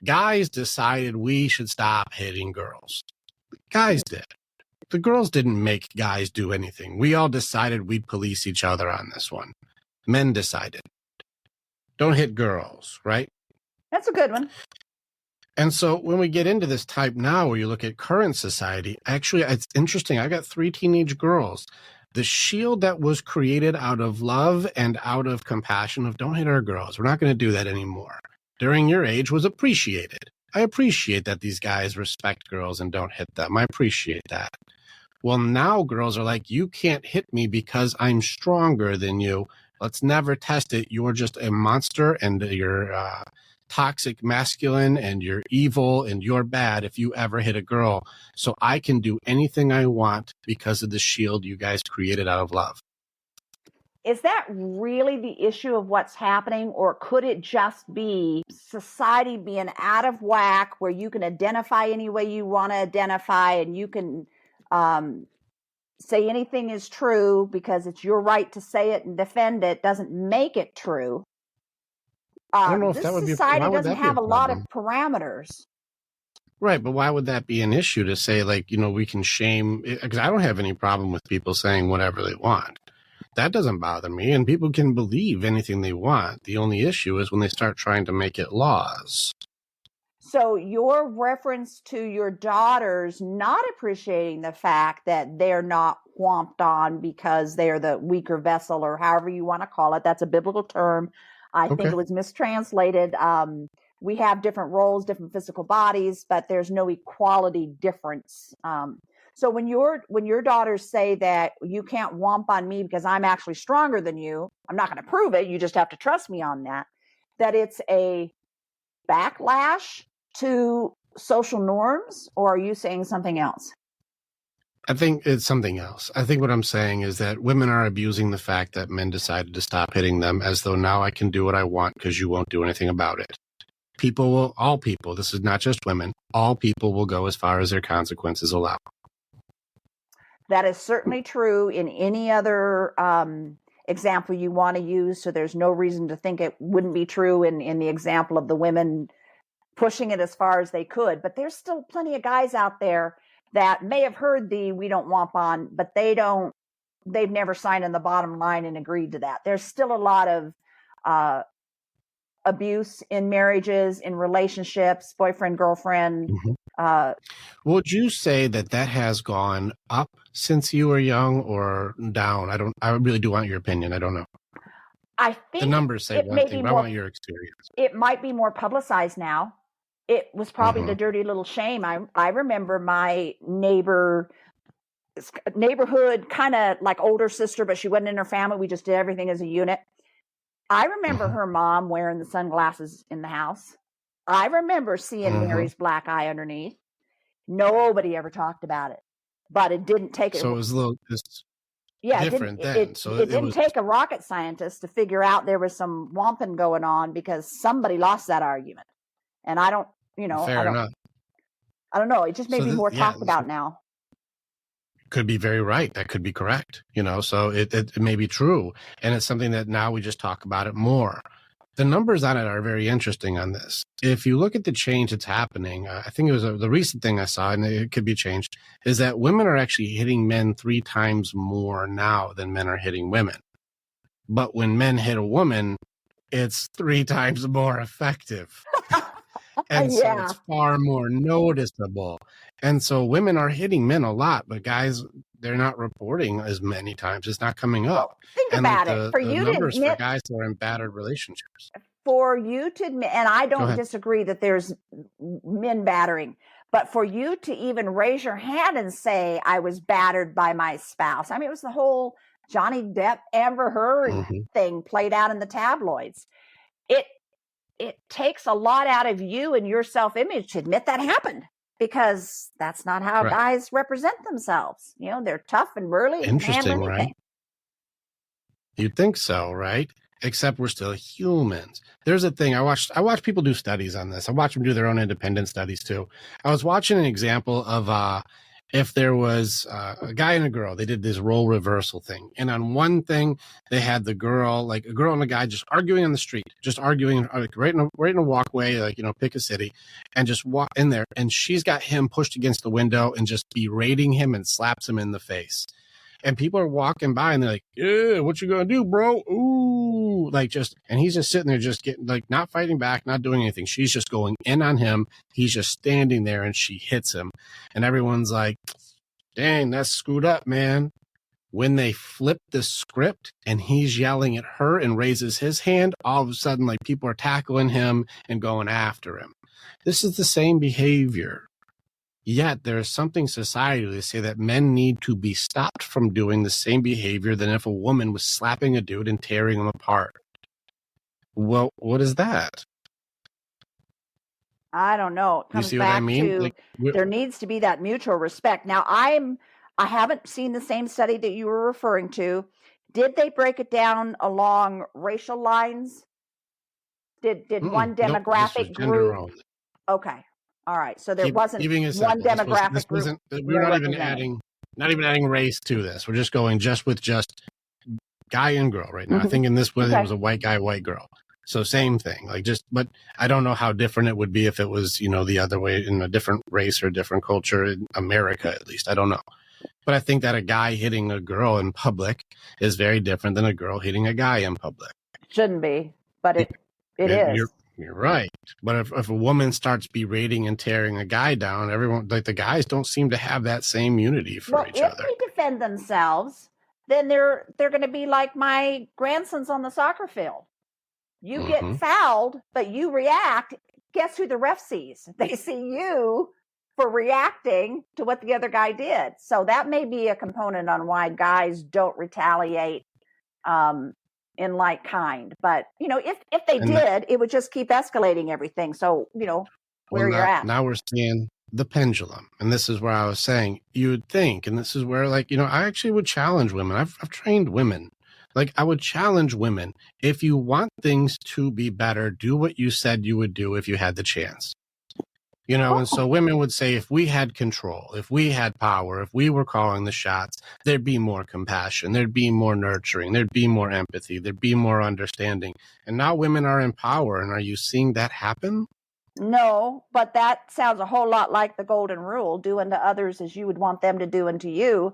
Guys decided we should stop hitting girls. Guys did. The girls didn't make guys do anything. We all decided we'd police each other on this one. Men decided. Don't hit girls, right? That's a good one. And so when we get into this type now, where you look at current society, actually, it's interesting. I got 3 teenage girls. The shield that was created out of love and out of compassion of don't hit our girls. We're not going to do that anymore. During your age was appreciated. I appreciate that these guys respect girls and don't hit them. I appreciate that. Well, now girls are like, you can't hit me because I'm stronger than you. Let's never test it. You're just a monster and you're toxic masculine and you're evil and you're bad if you ever hit a girl. So I can do anything I want because of the shield you guys created out of love. Is that really the issue of what's happening, or could it just be society being out of whack where you can identify any way you want to identify and you can say anything is true because it's your right to say it and defend it doesn't make it true? I don't know if that would be. Society doesn't have a lot of parameters. Right, but why would that be an issue to say, like, we can shame? Because I don't have any problem with people saying whatever they want. That doesn't bother me, and people can believe anything they want. The only issue is when they start trying to make it laws. So your reference to your daughters not appreciating the fact that they're not whomped on because they're the weaker vessel, or however you want to call it, that's a biblical term. I think it was mistranslated. We have different roles, different physical bodies, but there's no equality difference. So when your daughters say that you can't whomp on me because I'm actually stronger than you, I'm not going to prove it. You just have to trust me on that. That it's a backlash to social norms, or are you saying something else? I think it's something else. I think what I'm saying is that women are abusing the fact that men decided to stop hitting them, as though now I can do what I want because you won't do anything about it. All people, this is not just women, all people will go as far as their consequences allow. That is certainly true in any other example you want to use. So there's no reason to think it wouldn't be true in the example of the women pushing it as far as they could. But there's still plenty of guys out there that may have heard the "we don't whomp on," but they've never signed on the bottom line and agreed to that. There's still a lot of abuse in marriages, in relationships, boyfriend, girlfriend. Mhm. Would you say that has gone up since you were young or down? I really do want your opinion. I don't know. I The think numbers say it one may thing, be but I more, want your experience. it might be more publicized now. It was probably the Mhm. dirty little shame. I remember my neighborhood kind of like older sister, but she wasn't in her family. We just did everything as a unit. I remember Mhm. her mom wearing the sunglasses in the house. I remember seeing Mhm. Mary's black eye underneath. Nobody ever talked about it, but it didn't take it. So it was it's Yeah, different then. it So it didn't was take a rocket scientist to figure out there was some wamping going on because somebody lost that argument. And I don't, fair enough. I don't know. It just may So be more talked this about now. could be very right. That could be correct. So it may be true. And it's something that now we just talk about it more. The numbers on it are very interesting on this. If you look at the change that's happening, I think it was the recent thing I saw, and it could be changed, is that women are actually hitting men 3 times more now than men are hitting women. But when men hit a woman, it's 3 times more effective. And so Yeah. it's far more noticeable. And so women are hitting men a lot, but guys, they're not reporting as many times. It's not coming up. Well, think And about it. the For you to numbers for admit, guys that are in battered relationships. for you to admit, and I Go don't ahead. disagree that there's men battering, but for you to even raise your hand and say, I was battered by my spouse. I mean, it was the whole Johnny Depp, Amber Heard Mhm. thing played out in the tabloids. It takes a lot out of you and your self-image to admit that happened, because that's not how Right. guys represent themselves. They're tough and burly and can handle Interesting, anything. right? You'd think so, right? Except we're still humans. There's a thing I watched people do studies on this. I watch them do their own independent studies too. I was watching an example of if there was a guy and a girl, they did this role reversal thing. And on one thing, they had the girl, like a girl and a guy just arguing on the street, just arguing like right in a walkway, like, pick a city, and just walk in there. And she's got him pushed against the window and just berating him and slaps him in the face. And people are walking by and they're like, yeah, what you gonna do, bro? Ooh, and he's just sitting there just getting not fighting back, not doing anything. She's just going in on him. He's just standing there and she hits him. And everyone's like, dang, that's screwed up, man. When they flip the script and he's yelling at her and raises his hand, all of a sudden, people are tackling him and going after him. This is the same behavior. Yet there is something societally to say that men need to be stopped from doing the same behavior than if a woman was slapping a dude and tearing him apart. Well, what is that? I don't know. It comes You see what I back mean? to there needs to be that mutual respect. Now, I haven't seen the same study that you were referring to. Did they break it down along racial lines? Did one nope, this was demographic gender group? only. Okay. All right. So there wasn't Keeping it one simple. demographic This group. wasn't. We're not even adding race to this. We're just going with guy and girl right now. I think in this one it was a white guy, white girl. So same thing. But I don't know how different it would be if it was, the other way in a different race or different culture in America, at least. I don't know. But I think that a guy hitting a girl in public is very different than a girl hitting a guy in public. Shouldn't be, but it is. You're right. But if a woman starts berating and tearing a guy down, everyone, the guys don't seem to have that same unity for each other. If they defend themselves, then they're going to be like my grandsons on the soccer field. You get fouled, but you react. Guess who the ref sees? They see you for reacting to what the other guy did. So that may be a component on why guys don't retaliate in like kind. But, if they did, it would just keep escalating everything. So, where you're at. Now we're seeing the pendulum. And this is where I was saying, you would think, and this is where I actually would challenge women. I've trained women. I would challenge women. If you want things to be better, do what you said you would do if you had the chance. And so women would say, if we had control, if we had power, if we were calling the shots, there'd be more compassion, there'd be more nurturing, there'd be more empathy, there'd be more understanding. And now women are in power. And are you seeing that happen? No, but that sounds a whole lot like the golden rule, do unto others as you would want them to do unto you.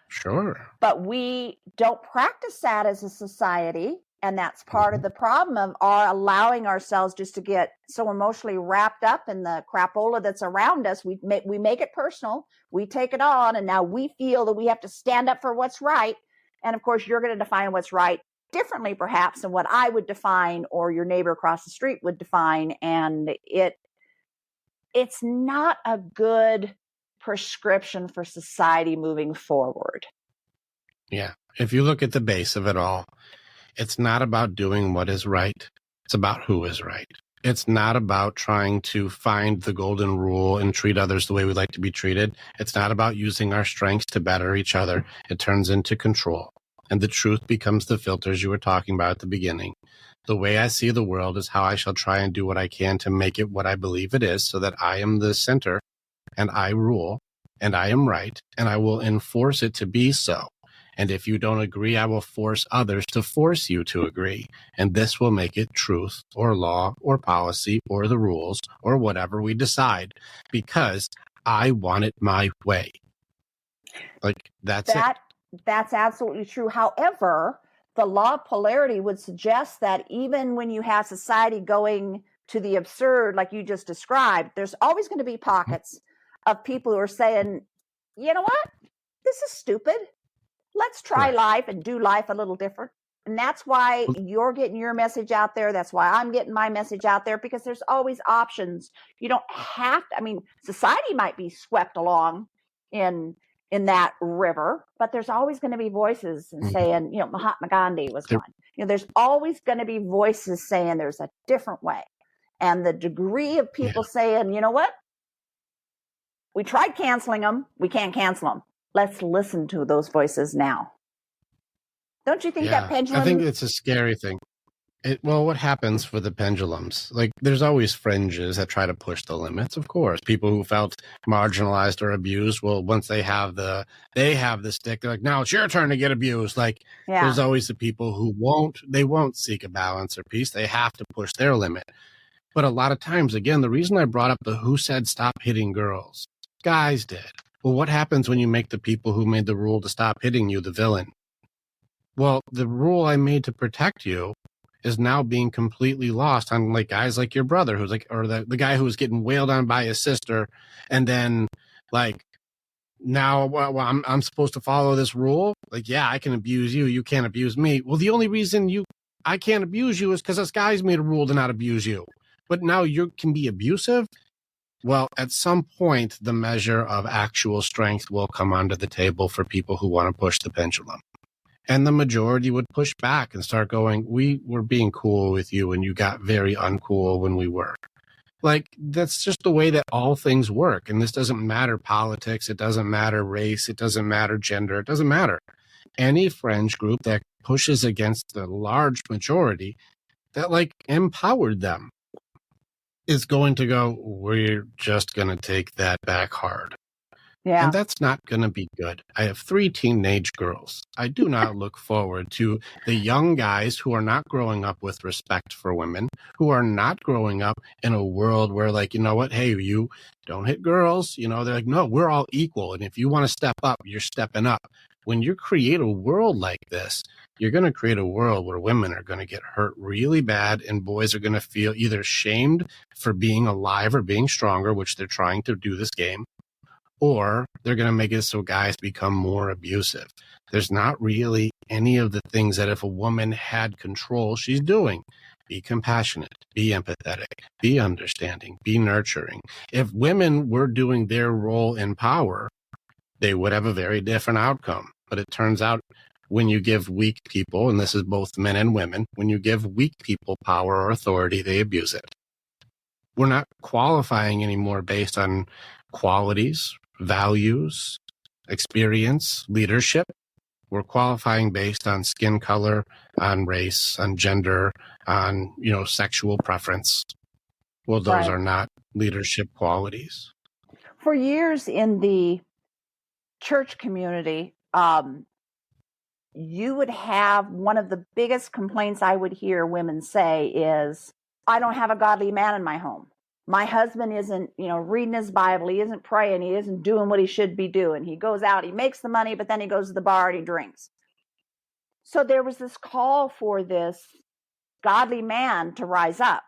Sure. But we don't practice that as a society. And that's part of the problem of our allowing ourselves just to get so emotionally wrapped up in the crapola that's around us. We make it personal. We take it on. And now we feel that we have to stand up for what's right. And of course, you're going to define what's right differently, perhaps, than what I would define or your neighbor across the street would define. And it's not a good prescription for society moving forward. Yeah. If you look at the base of it all, it's not about doing what is right. It's about who is right. It's not about trying to find the golden rule and treat others the way we like to be treated. It's not about using our strengths to better each other. It turns into control. And the truth becomes the filters you were talking about at the beginning. The way I see the world is how I shall try and do what I can to make it what I believe it is, so that I am the center and I rule and I am right, and I will enforce it to be so. And if you don't agree, I will force others to force you to agree. And this will make it truth or law or policy or the rules or whatever we decide, because I want it my way. Like, that's it. That's absolutely true. However, the law of polarity would suggest that even when you have society going to the absurd, like you just described, there's always going to be pockets of people who are saying, you know what? This is stupid. Let's try life and do life a little different. And that's why you're getting your message out there. That's why I'm getting my message out there, because there's always options. You don't have to, I mean, society might be swept along in that river, but there's always going to be voices and saying, you know, Mahatma Gandhi was one. You know, there's always going to be voices saying there's a different way. And the degree of people saying, you know what? We tried canceling them. We can't cancel them. Let's listen to those voices now. Don't you think that pendulum? I think it's a scary thing. Well, what happens with the pendulums? Like, there's always fringes that try to push the limits, of course. People who felt marginalized or abused, well, once they have the stick, they're like, now it's your turn to get abused. Like, there's always the people who won't seek a balance or peace. They have to push their limit. But a lot of times, again, the reason I brought up the who said stop hitting girls, guys did. Well, what happens when you make the people who made the rule to stop hitting you the villain? Well, the rule I made to protect you is now being completely lost on like guys like your brother, who's like, or the guy who was getting wailed on by his sister, and then like, now I'm supposed to follow this rule. Like, yeah, I can abuse you, you can't abuse me. Well, the only reason I can't abuse you is because this guy's made a rule to not abuse you. But now you can be abusive. Well, at some point, the measure of actual strength will come onto the table for people who want to push the pendulum. And the majority would push back and start going, we were being cool with you and you got very uncool when we were. Like, that's just the way that all things work. And this doesn't matter politics. It doesn't matter race. It doesn't matter gender. It doesn't matter. Any fringe group that pushes against the large majority that like empowered them is going to go, we're just going to take that back hard. Yeah. And that's not going to be good. I have 3 teenage girls. I do not look forward to the young guys who are not growing up with respect for women, who are not growing up in a world where, like, you know what? Hey, you don't hit girls. You know, they're like, no, we're all equal. And if you want to step up, you're stepping up. When you create a world like this, you're going to create a world where women are going to get hurt really bad and boys are going to feel either shamed for being alive or being stronger, which they're trying to do this game, or they're going to make it so guys become more abusive. There's not really any of the things that if a woman had control, she's doing. Be compassionate, be empathetic, be understanding, be nurturing. If women were doing their role in power, they would have a very different outcome. But it turns out when you give weak people, and this is both men and women, when you give weak people power or authority, they abuse it. We're not qualifying anymore based on qualities, values, experience, leadership. We're qualifying based on skin color, on race, on gender, on, you know, sexual preference. Well, those are not leadership qualities. For years in the church community, you would have one of the biggest complaints I would hear women say is, I don't have a godly man in my home. My husband isn't, you know, reading his Bible. He isn't praying. He isn't doing what he should be doing. He goes out, he makes the money, but then he goes to the bar and he drinks. So there was this call for this godly man to rise up.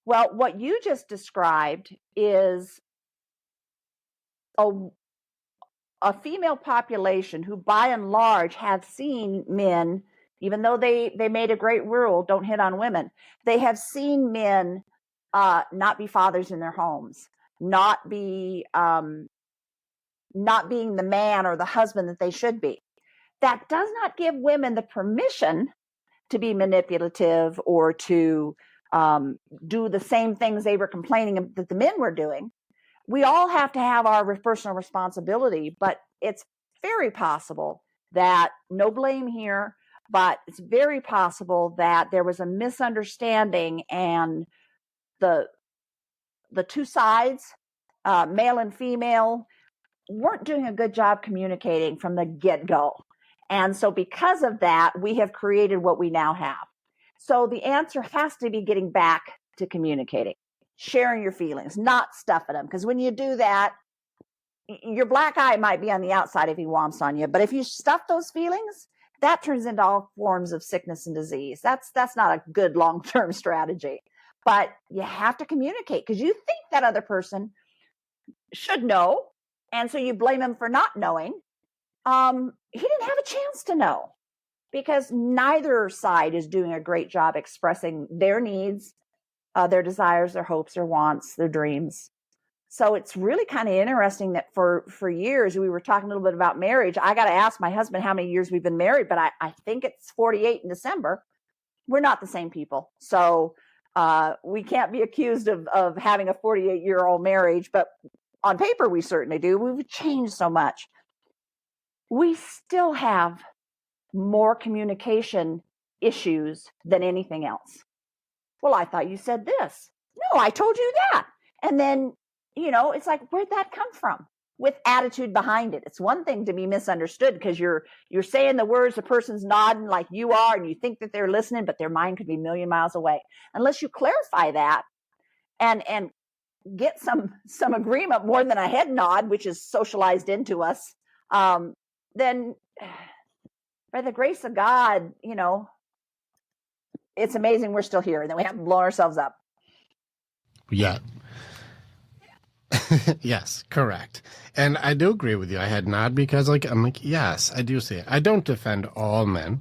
Well, what you just described is a female population who by and large have seen men, even though they made a great rule, don't hit on women, they have seen men not be fathers in their homes, not being the man or the husband that they should be. That does not give women the permission to be manipulative or to do the same things they were complaining that the men were doing. We all have to have our personal responsibility, but it's very possible that, no blame here, but it's very possible that there was a misunderstanding and the two sides, male and female, weren't doing a good job communicating from the get-go. And so because of that, we have created what we now have. So the answer has to be getting back to communicating, sharing your feelings, not stuffing them. Because when you do that, your black eye might be on the outside if he womps on you. But if you stuff those feelings, that turns into all forms of sickness and disease. That's not a good long-term strategy. But you have to communicate because you think that other person should know. And so you blame him for not knowing. He didn't have a chance to know because neither side is doing a great job expressing their needs, their desires, their hopes, their wants, their dreams. So it's really kind of interesting that for years, we were talking a little bit about marriage. I got to ask my husband how many years we've been married, but I think it's 48 in December. We're not the same people. So we can't be accused of having a 48-year-old marriage, but on paper, we certainly do. We've changed so much. We still have more communication issues than anything else. Well, I thought you said this. No, I told you that. And then, it's like, where'd that come from? With attitude behind it. It's one thing to be misunderstood because you're saying the words, the person's nodding like you are, and you think that they're listening, but their mind could be a million miles away. Unless you clarify that and get some agreement more than a head nod, which is socialized into us, then by the grace of God, it's amazing we're still here and then we haven't blown ourselves up. Yeah. Yes, correct. And I do agree with you. I had nod because I'm like, yes, I do see it. I don't defend all men.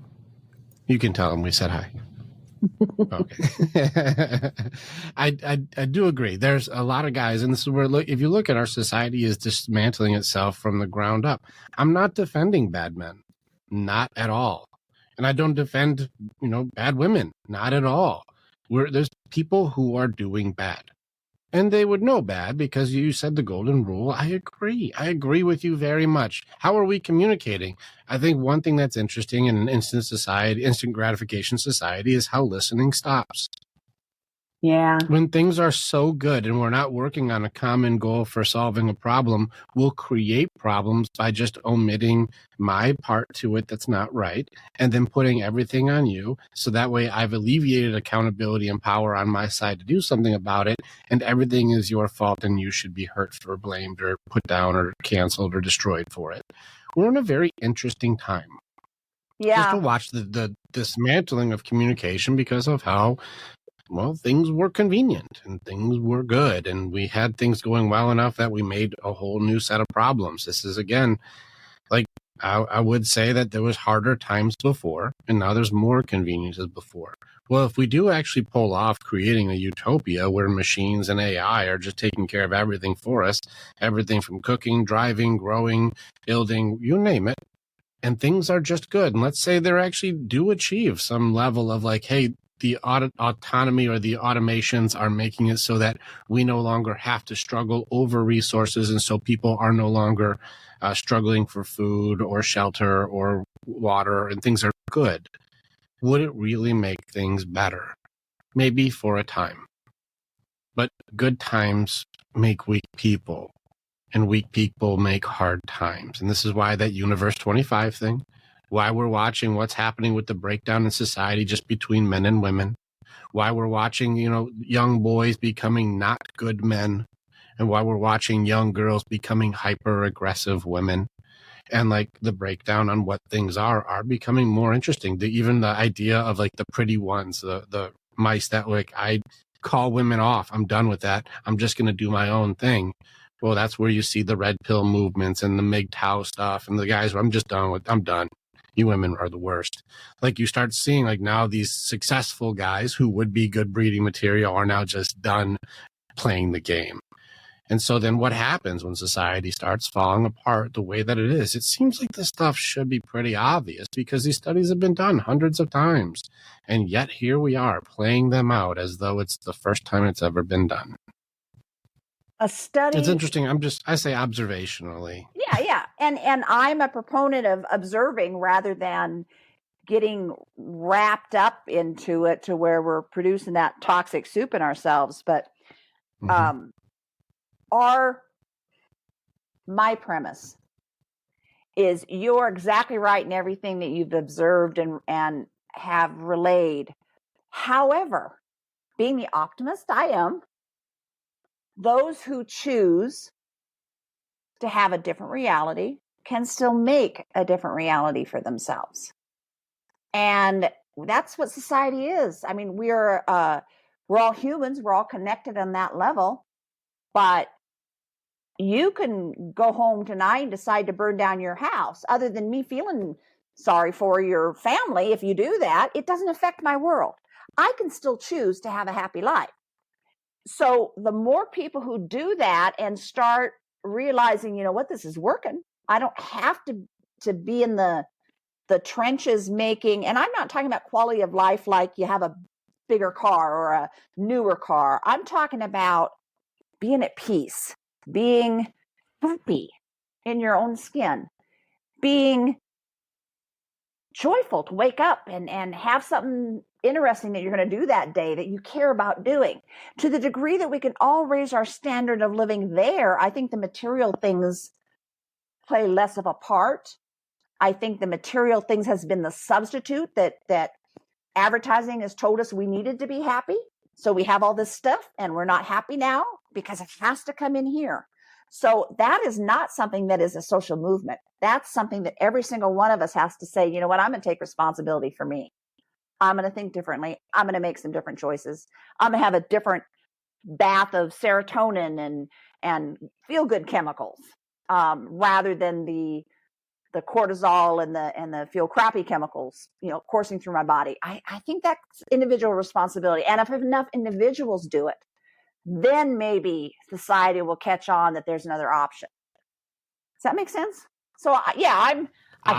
You can tell them we said hi. Okay. I do agree. There's a lot of guys, and this is where, if you look at our society is dismantling itself from the ground up. I'm not defending bad men, not at all. And I don't defend, bad women, not at all. There's people who are doing bad. And they would know bad because you said the golden rule. I agree. I agree with you very much. How are we communicating? I think one thing that's interesting in an instant gratification society is how listening stops. Yeah. When things are so good and we're not working on a common goal for solving a problem, we'll create problems by just omitting my part to it that's not right and then putting everything on you. So that way I've alleviated accountability and power on my side to do something about it. And everything is your fault and you should be hurt or blamed or put down or canceled or destroyed for it. We're in a very interesting time. Yeah. Just to watch the dismantling of communication because of how things were convenient and things were good and we had things going well enough that we made a whole new set of problems. This is, again, I would say that there was harder times before and now there's more conveniences before. Well, if we do actually pull off creating a utopia where machines and AI are just taking care of everything for us, everything from cooking, driving, growing, building, you name it, and things are just good. And let's say they actually do achieve some level of hey, the autonomy or the automations are making it so that we no longer have to struggle over resources. And so people are no longer struggling for food or shelter or water and things are good. Would it really make things better? Maybe for a time. But good times make weak people and weak people make hard times. And this is why that Universe 25 thing, why we're watching what's happening with the breakdown in society just between men and women, why we're watching, young boys becoming not good men, and why we're watching young girls becoming hyper-aggressive women. And like the breakdown on what things are becoming more interesting. Even the idea of like the pretty ones, the mice that like, I call women off. I'm done with that. I'm just going to do my own thing. Well, that's where you see the red pill movements and the MGTOW stuff and the guys, I'm done. You women are the worst. Like you start seeing like now these successful guys who would be good breeding material are now just done playing the game. And so then what happens when society starts falling apart the way that it is? It seems like this stuff should be pretty obvious because these studies have been done hundreds of times. And yet here we are playing them out as though it's the first time it's ever been done. A study. It's interesting. I say observationally. Yeah. And I'm a proponent of observing rather than getting wrapped up into it to where we're producing that toxic soup in ourselves. But my premise is you're exactly right in everything that you've observed and have relayed. However, being the optimist I am, those who choose to have a different reality can still make a different reality for themselves. And that's what society is. I mean, we're all humans. We're all connected on that level. But you can go home tonight and decide to burn down your house. Other than me feeling sorry for your family, if you do that, it doesn't affect my world. I can still choose to have a happy life. So the more people who do that and start realizing, you know what, this is working. I don't have to be in the trenches making, and I'm not talking about quality of life like you have a bigger car or a newer car. I'm talking about being at peace, being happy in your own skin, being joyful to wake up and have something interesting that you're going to do that day that you care about doing. To the degree that we can all raise our standard of living there, I think the material things play less of a part. I think the material things has been the substitute that advertising has told us we needed to be happy. So we have all this stuff and we're not happy now because it has to come in here. So that is not something that is a social movement. That's something that every single one of us has to say, you know what, I'm going to take responsibility for me. I'm going to think differently. I'm going to make some different choices. I'm going to have a different bath of serotonin and feel good chemicals rather than the cortisol and the feel crappy chemicals, coursing through my body. I think that's individual responsibility. And if enough individuals do it, then maybe society will catch on that there's another option. Does that make sense? So I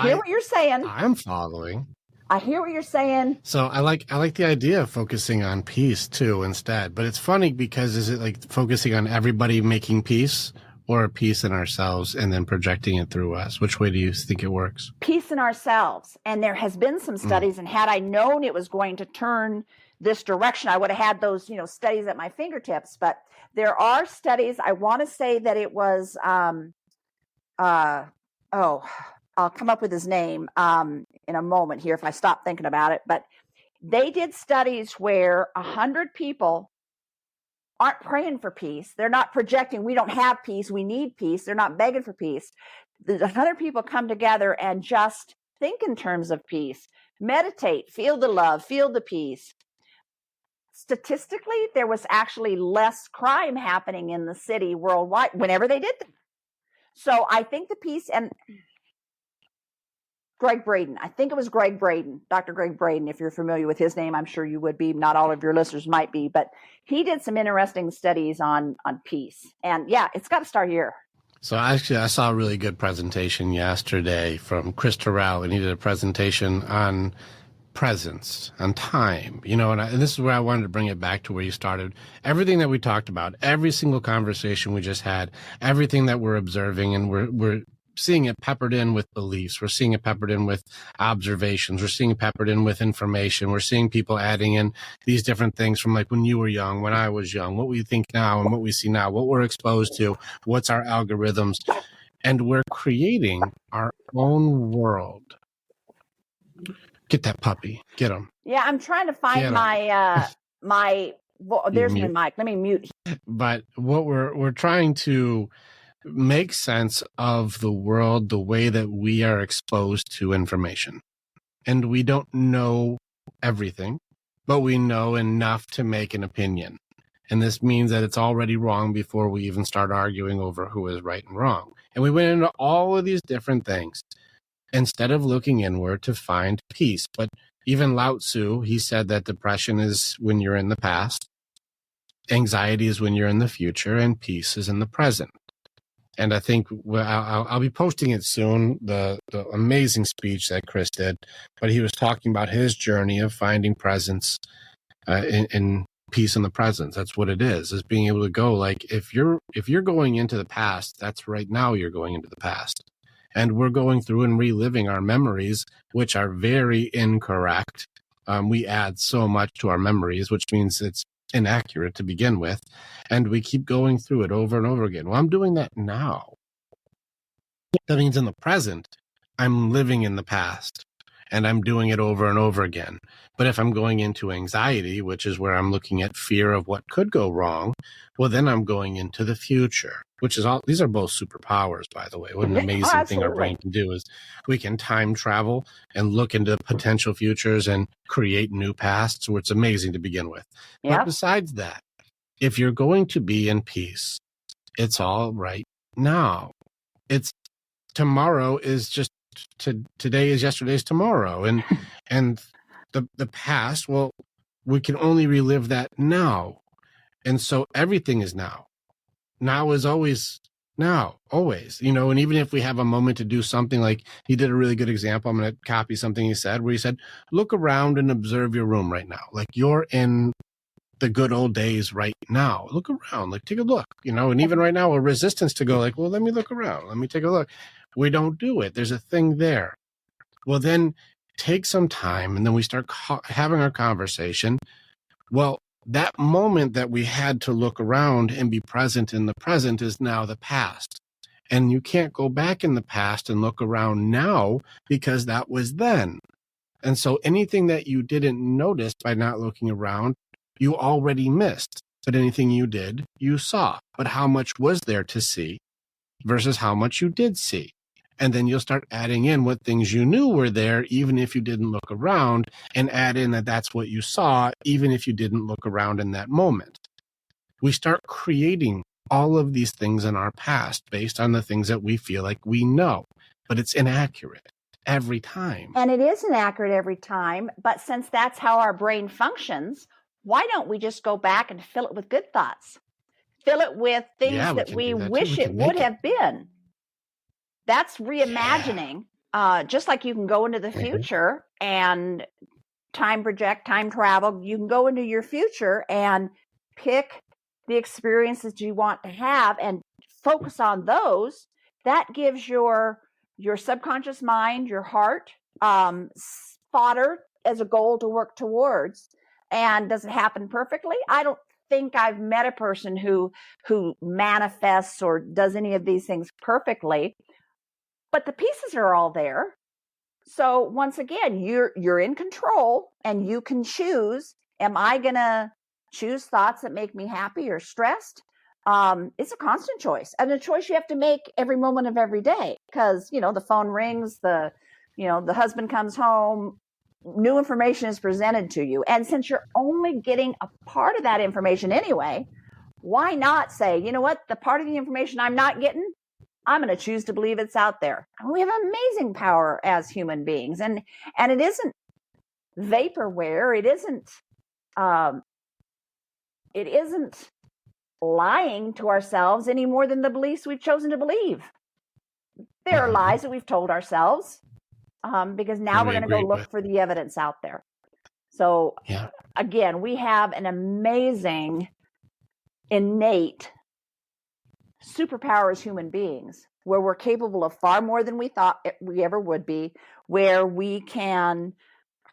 hear what you're saying. I'm following. I hear what you're saying. So I like the idea of focusing on peace too instead. But it's funny because is it like focusing on everybody making peace or peace in ourselves and then projecting it through us? Which way do you think it works? Peace in ourselves. And there has been some studies, and had I known it was going to turn this direction, I would have had those, studies at my fingertips. But there are studies. I want to say that it was, I'll come up with his name in a moment here if I stop thinking about it. But they did studies where 100 people aren't praying for peace. They're not projecting, we don't have peace, we need peace. They're not begging for peace. The 100 people come together and just think in terms of peace, meditate, feel the love, feel the peace. Statistically, there was actually less crime happening in the city worldwide whenever they did that. So I think the peace, and Greg Braden, I think it was Greg Braden, Dr. Greg Braden, if you're familiar with his name, I'm sure you would be. Not all of your listeners might be, but he did some interesting studies on peace. And yeah, it's got to start here. So actually, I saw a really good presentation yesterday from Chris Terrell, and he did a presentation on presence, on time, and this is where I wanted to bring it back to where you started. Everything that we talked about, every single conversation we just had, everything that we're observing, and we're seeing it peppered in with beliefs. We're seeing it peppered in with observations. We're seeing it peppered in with information. We're seeing people adding in these different things from like when you were young, when I was young, what we think now and what we see now, what we're exposed to, what's our algorithms. And we're creating our own world. Get that puppy. Get him. Yeah, I'm trying to find my there's my mic. Let me mute. But what we're trying to make sense of the world the way that we are exposed to information. And we don't know everything, but we know enough to make an opinion. And this means that it's already wrong before we even start arguing over who is right and wrong. And we went into all of these different things instead of looking inward to find peace. But even Lao Tzu, he said that depression is when you're in the past, anxiety is when you're in the future, and peace is in the present. And I think I'll be posting it soon, the amazing speech that Chris did. But he was talking about his journey of finding presence in peace in the present. That's what it is being able to go, like, if you're going into the past, that's right now you're going into the past. And we're going through and reliving our memories, which are very incorrect. We add so much to our memories, which means it's inaccurate to begin with, and we keep going through it over and over again. Well, I'm doing that now. That means in the present, I'm living in the past, and I'm doing it over and over again. But if I'm going into anxiety, which is where I'm looking at fear of what could go wrong, well, then I'm going into the future, which is all. These are both superpowers, by the way. What an amazing thing our brain can do is we can time travel and look into potential futures and create new pasts, where it's amazing to begin with. Yep. But besides that, if you're going to be in peace, it's all right now. It's tomorrow is just today is yesterday's tomorrow, and the past, well, we can only relive that now. And so everything is now. Now is always now, always, and even if we have a moment to do something, like he did a really good example. I'm going to copy something he said, where he said, look around and observe your room right now. Like you're in the good old days right now. Look around, like take a look, and even right now, a resistance to go like, well, let me look around. Let me take a look. We don't do it. There's a thing there. Well, then take some time, and then we start having our conversation. Well, that moment that we had to look around and be present in the present is now the past. And you can't go back in the past and look around now, because that was then. And so anything that you didn't notice by not looking around, you already missed. But anything you did, you saw. But how much was there to see versus how much you did see? And then you'll start adding in what things you knew were there, even if you didn't look around, and add in that that's what you saw, even if you didn't look around in that moment. We start creating all of these things in our past based on the things that we feel like we know, but it's inaccurate every time. And it is inaccurate every time, but since that's how our brain functions, why don't we just go back and fill it with good thoughts? Fill it with things that we wish it would have been. That's reimagining. Just like you can go into the future and time project, time travel, you can go into your future and pick the experiences you want to have and focus on those. That gives your subconscious mind, your heart, fodder as a goal to work towards. And does it happen perfectly? I don't think I've met a person who manifests or does any of these things perfectly. But the pieces are all there. So once again, you're in control, and you can choose, am I going to choose thoughts that make me happy or stressed? It's a constant choice, and a choice you have to make every moment of every day, because, the phone rings, the husband comes home, new information is presented to you. And since you're only getting a part of that information anyway, why not say, you know what, the part of the information I'm not getting, I'm going to choose to believe it's out there. And we have amazing power as human beings. And it isn't vaporware. It isn't lying to ourselves any more than the beliefs we've chosen to believe. There are lies that we've told ourselves, because now we're going to go look for the evidence out there. So again, we have an amazing innate superpower as human beings, where we're capable of far more than we thought we ever would be, where we can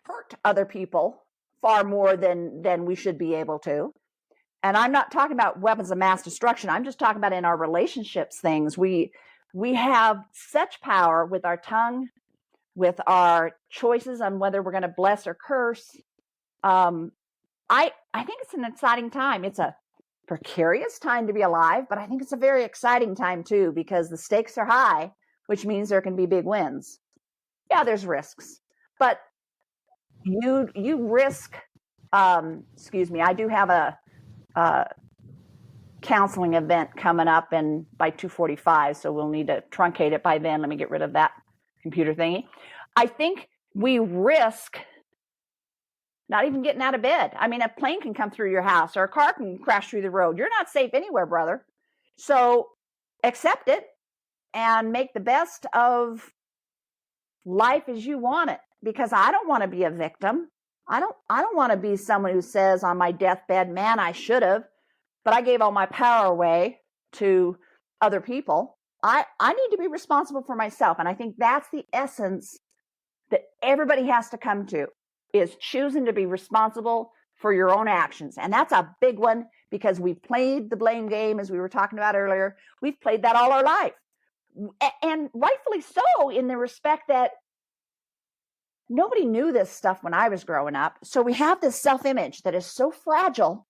hurt other people far more than we should be able to. And I'm not talking about weapons of mass destruction. I'm just talking about in our relationships things. We have such power with our tongue, with our choices on whether we're going to bless or curse. I think it's an exciting time. It's a precarious time to be alive, but I think it's a very exciting time too, because the stakes are high, which means there can be big wins. Yeah, there's risks, but you risk, excuse me, I do have a counseling event coming up by 2:45, so we'll need to truncate it by then. Let me get rid of that computer thingy. I think we risk not even getting out of bed. I mean, a plane can come through your house or a car can crash through the road. You're not safe anywhere, brother. So accept it and make the best of life as you want it, because I don't want to be a victim. I don't want to be someone who says on my deathbed, man, I should have, but I gave all my power away to other people. I need to be responsible for myself. And I think that's the essence that everybody has to come to, is choosing to be responsible for your own actions. And that's a big one, because we've played the blame game, as we were talking about earlier. We've played that all our life. And rightfully so, in the respect that nobody knew this stuff when I was growing up. So we have this self-image that is so fragile.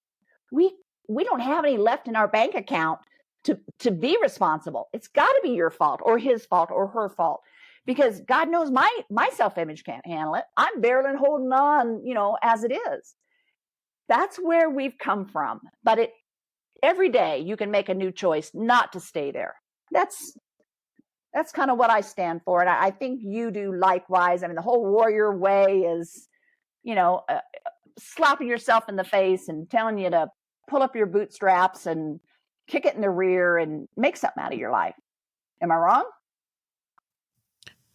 We don't have any left in our bank account to be responsible. It's got to be your fault or his fault or her fault, because God knows my self-image can't handle it. I'm barely holding on, as it is. That's where we've come from. But every day you can make a new choice not to stay there. That's kind of what I stand for. And I think you do likewise. I mean, the whole warrior way is, slapping yourself in the face and telling you to pull up your bootstraps and kick it in the rear and make something out of your life. Am I wrong?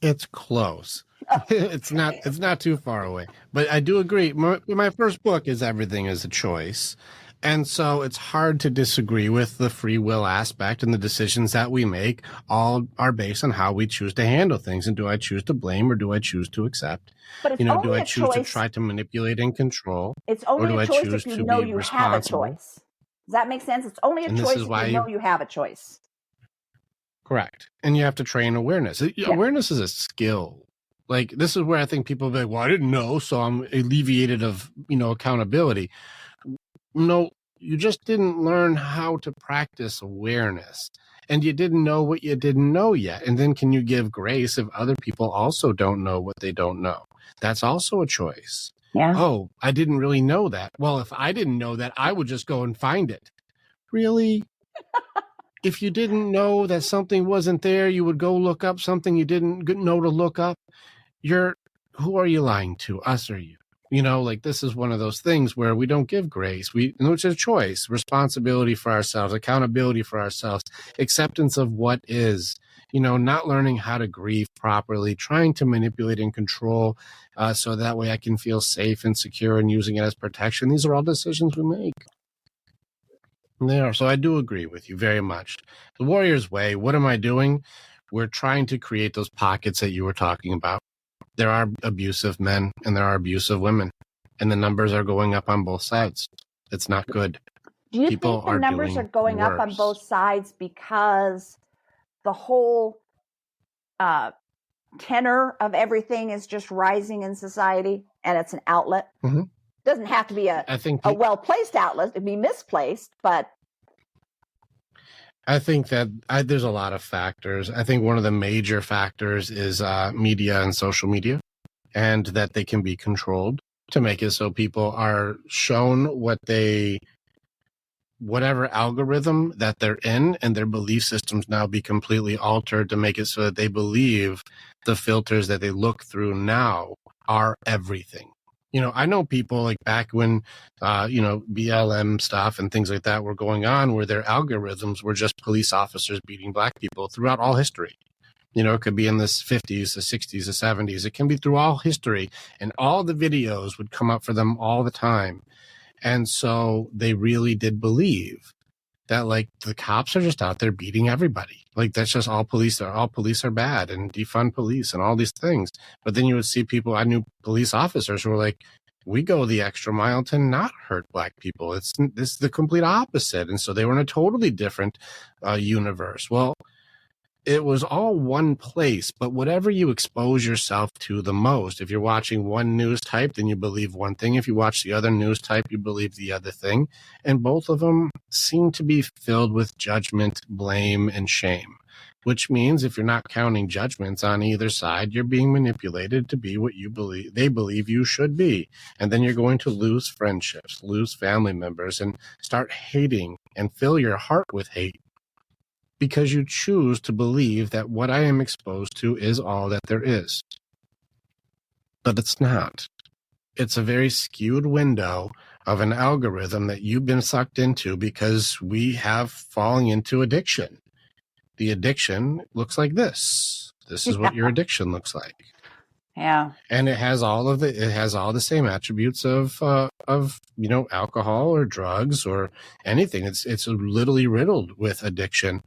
It's close. It's not too far away, but I do agree. My first book is Everything is a Choice. And so it's hard to disagree with the free will aspect, and the decisions that we make all are based on how we choose to handle things. And do I choose to blame, or do I choose to accept? But it's do only I a choose to choice. try to manipulate and control? It's only or do a I choice choose if to you know be you have a responsible? choice. Does that make sense? It's only a And this choice is if why you know you have a choice. Correct. And you have to train awareness. Awareness is a skill. Like, this is where I think people be like, well, I didn't know, so I'm alleviated of, accountability. No, you just didn't learn how to practice awareness, and you didn't know what you didn't know yet. And then can you give grace if other people also don't know what they don't know? That's also a choice. Yeah. Oh, I didn't really know that. Well, if I didn't know that, I would just go and find it. Really? If you didn't know that something wasn't there, you would go look up something you didn't know to look up. Who are you lying to, us or you? This is one of those things where we don't give grace. It's a choice, responsibility for ourselves, accountability for ourselves, acceptance of what is, not learning how to grieve properly, trying to manipulate and control so that way I can feel safe and secure and using it as protection. These are all decisions we make. And they are. So I do agree with you very much. The warrior's way, what am I doing? We're trying to create those pockets that you were talking about. There are abusive men and there are abusive women, and the numbers are going up on both sides. It's not good. Do you People think the numbers are going up on worse. both sides because the whole tenor of everything is just rising in society, and it's an outlet? Mm-hmm. Doesn't have to be a well-placed outlet. It'd be misplaced, but I think that there's a lot of factors. I think one of the major factors is media and social media, and that they can be controlled to make it so people are shown whatever algorithm that they're in, and their belief systems now be completely altered to make it so that they believe the filters that they look through now are everything. I know people like back when, BLM stuff and things like that were going on, where their algorithms were just police officers beating black people throughout all history. It could be in the 50s, the 60s, the 70s. It can be through all history, and all the videos would come up for them all the time. And so they really did believe that, like, the cops are just out there beating everybody. Like, that's just all police are. All police are bad, and defund police and all these things. But then you would see people, I knew police officers who were like, we go the extra mile to not hurt black people. It's the complete opposite. And so they were in a totally different universe. Well, it was all one place, but whatever you expose yourself to the most, if you're watching one news type, then you believe one thing. If you watch the other news type, you believe the other thing. And both of them seem to be filled with judgment, blame, and shame, which means if you're not counting judgments on either side, you're being manipulated to be what they believe you should be. And then you're going to lose friendships, lose family members, and start hating and fill your heart with hate, because you choose to believe that what I am exposed to is all that there is. But it's not. It's a very skewed window of an algorithm that you've been sucked into because we have fallen into addiction. The addiction looks like this. This is what your addiction looks like. Yeah. And it has all the same attributes of alcohol or drugs or anything. It's literally riddled with addiction,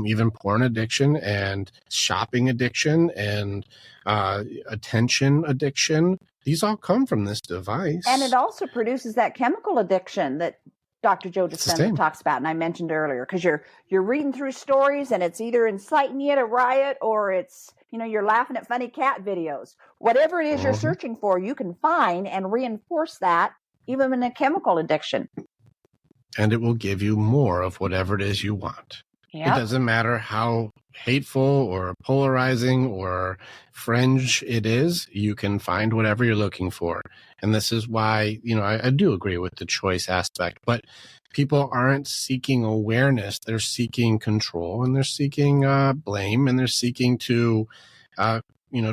even porn addiction and shopping addiction and attention addiction. These all come from this device. And it also produces that chemical addiction that Dr. Joe Dispenza talks about, and I mentioned earlier, because you're reading through stories and it's either inciting you to riot or it's, you're laughing at funny cat videos. Whatever it is you're searching for, you can find and reinforce that, even in a chemical addiction. And it will give you more of whatever it is you want. Yep. It doesn't matter how hateful or polarizing or fringe it is, you can find whatever you're looking for. And this is why, I do agree with the choice aspect, but people aren't seeking awareness. They're seeking control, and they're seeking blame, and they're seeking to,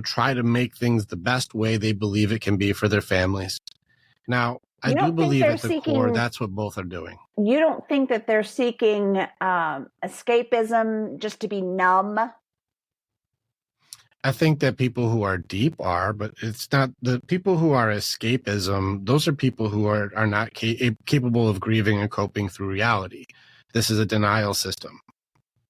try to make things the best way they believe it can be for their families. Now, I do believe at the core that's what both are doing. You don't think that they're seeking escapism just to be numb? I think that people who are deep are, but it's not the people who are escapism. Those are people who are not capable of grieving and coping through reality. This is a denial system.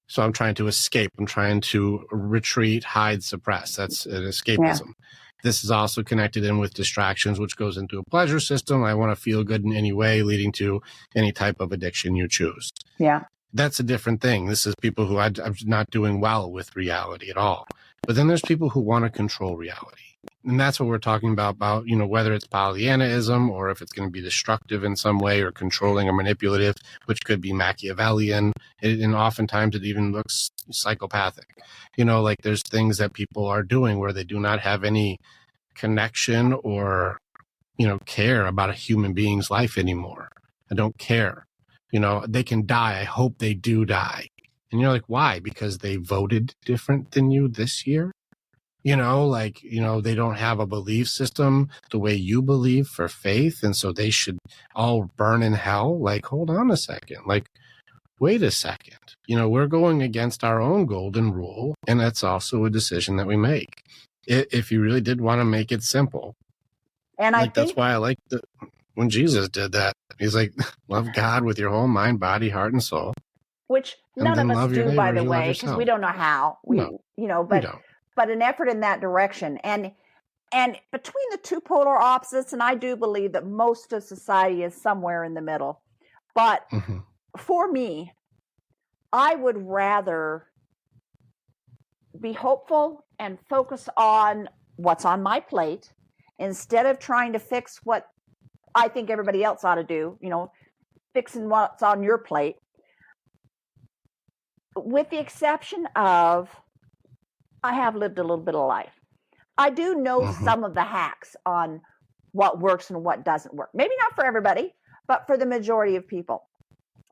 So I'm trying to escape. I'm trying to retreat, hide, suppress. That's an escapism. Yeah. This is also connected in with distractions, which goes into a pleasure system. I want to feel good in any way, leading to any type of addiction you choose. Yeah. That's a different thing. This is people who I'm not doing well with reality at all. But then there's people who want to control reality. And that's what we're talking about, whether it's Pollyannaism or if it's going to be destructive in some way or controlling or manipulative, which could be Machiavellian. And oftentimes it even looks psychopathic. Like there's things that people are doing where they do not have any connection or, care about a human being's life anymore. I don't care. They can die. I hope they do die. And you're like, why? Because they voted different than you this year? They don't have a belief system the way you believe for faith. And so they should all burn in hell. Like, hold on a second. Like, wait a second. We're going against our own golden rule. And that's also a decision that we make. If you really did want to make it simple. And I think that's why I like when Jesus did that. He's like, love God with your whole mind, body, heart, and soul. Which none of us do, by the way, because we don't know how. But an effort in that direction. And between the two polar opposites, and I do believe that most of society is somewhere in the middle. But for me, I would rather be hopeful and focus on what's on my plate instead of trying to fix what I think everybody else ought to do, fixing what's on your plate. With the exception of, I have lived a little bit of life. I do know some of the hacks on what works and what doesn't work. Maybe not for everybody, but for the majority of people.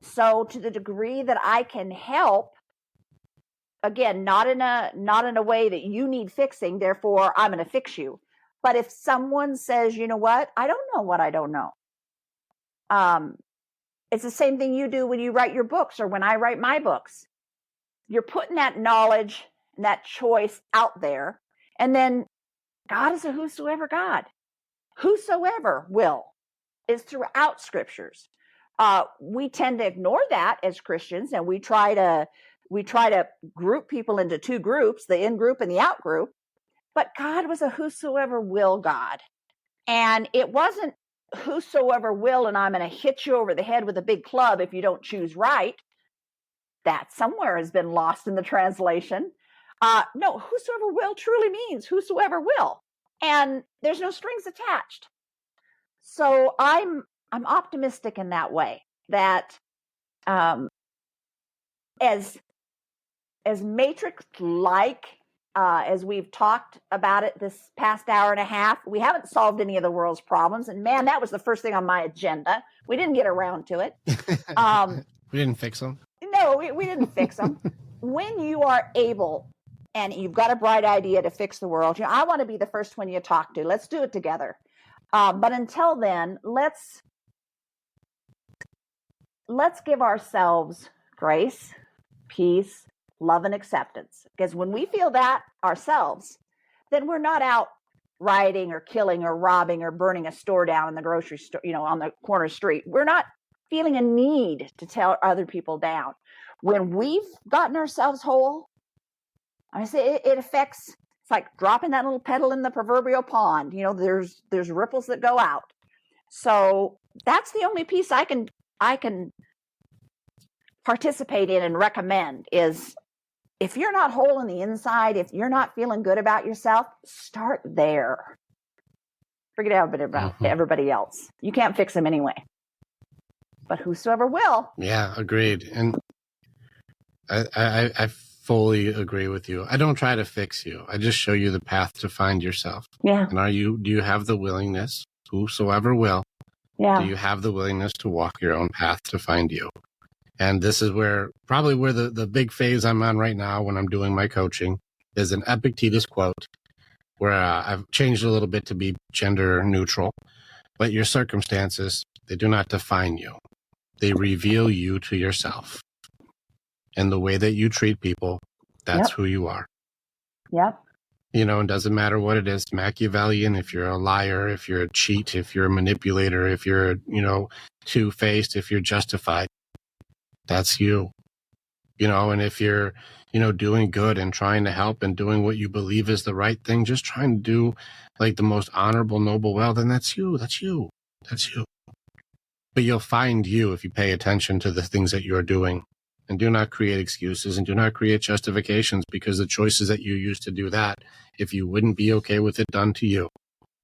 So to the degree that I can help, again, not in a way that you need fixing, therefore I'm going to fix you. But if someone says, you know what, I don't know what I don't know. It's the same thing you do when you write your books or when I write my books. You're putting that knowledge and that choice out there. And then God is a whosoever God. Whosoever will is throughout scriptures. We tend to ignore that as Christians, and we try to group people into two groups, the in group and the out group. But God was a whosoever will God. And it wasn't whosoever will, and I'm going to hit you over the head with a big club if you don't choose right. That somewhere has been lost in the translation. No, whosoever will truly means whosoever will. And there's no strings attached. So I'm optimistic in that way, that as Matrix-like as we've talked about it this past hour and a half, we haven't solved any of the world's problems. And man, that was the first thing on my agenda. We didn't get around to it. We didn't fix them. No, we didn't fix them. When you are able and you've got a bright idea to fix the world, I want to be the first one you talk to. Let's do it together. But until then, let's give ourselves grace, peace, love, and acceptance. Because when we feel that ourselves, then we're not out rioting or killing or robbing or burning a store down in the grocery store, on the corner street. We're not feeling a need to tear other people down. When we've gotten ourselves whole, I say it affects, it's like dropping that little pebble in the proverbial pond. There's ripples that go out. So that's the only piece I can participate in and recommend is, if you're not whole on the inside, if you're not feeling good about yourself, start there. Forget about everybody else. You can't fix them anyway. But whosoever will. Yeah, agreed. And I fully agree with you. I don't try to fix you. I just show you the path to find yourself. Yeah. And do you have the willingness, whosoever will, do you have the willingness to walk your own path to find you? And this is probably where the big phase I'm on right now when I'm doing my coaching is an Epictetus quote where I've changed a little bit to be gender neutral. But your circumstances, they do not define you. They reveal you to yourself. And the way that you treat people, that's who you are. Yep. It doesn't matter what it is, Machiavellian, if you're a liar, if you're a cheat, if you're a manipulator, if you're, two-faced, if you're justified, that's you. And if you're, doing good and trying to help and doing what you believe is the right thing, just trying to do like the most honorable, noble, well, then that's you. That's you. That's you. But you'll find you if you pay attention to the things that you're doing. And do not create excuses and do not create justifications, because the choices that you use to do that, if you wouldn't be okay with it done to you.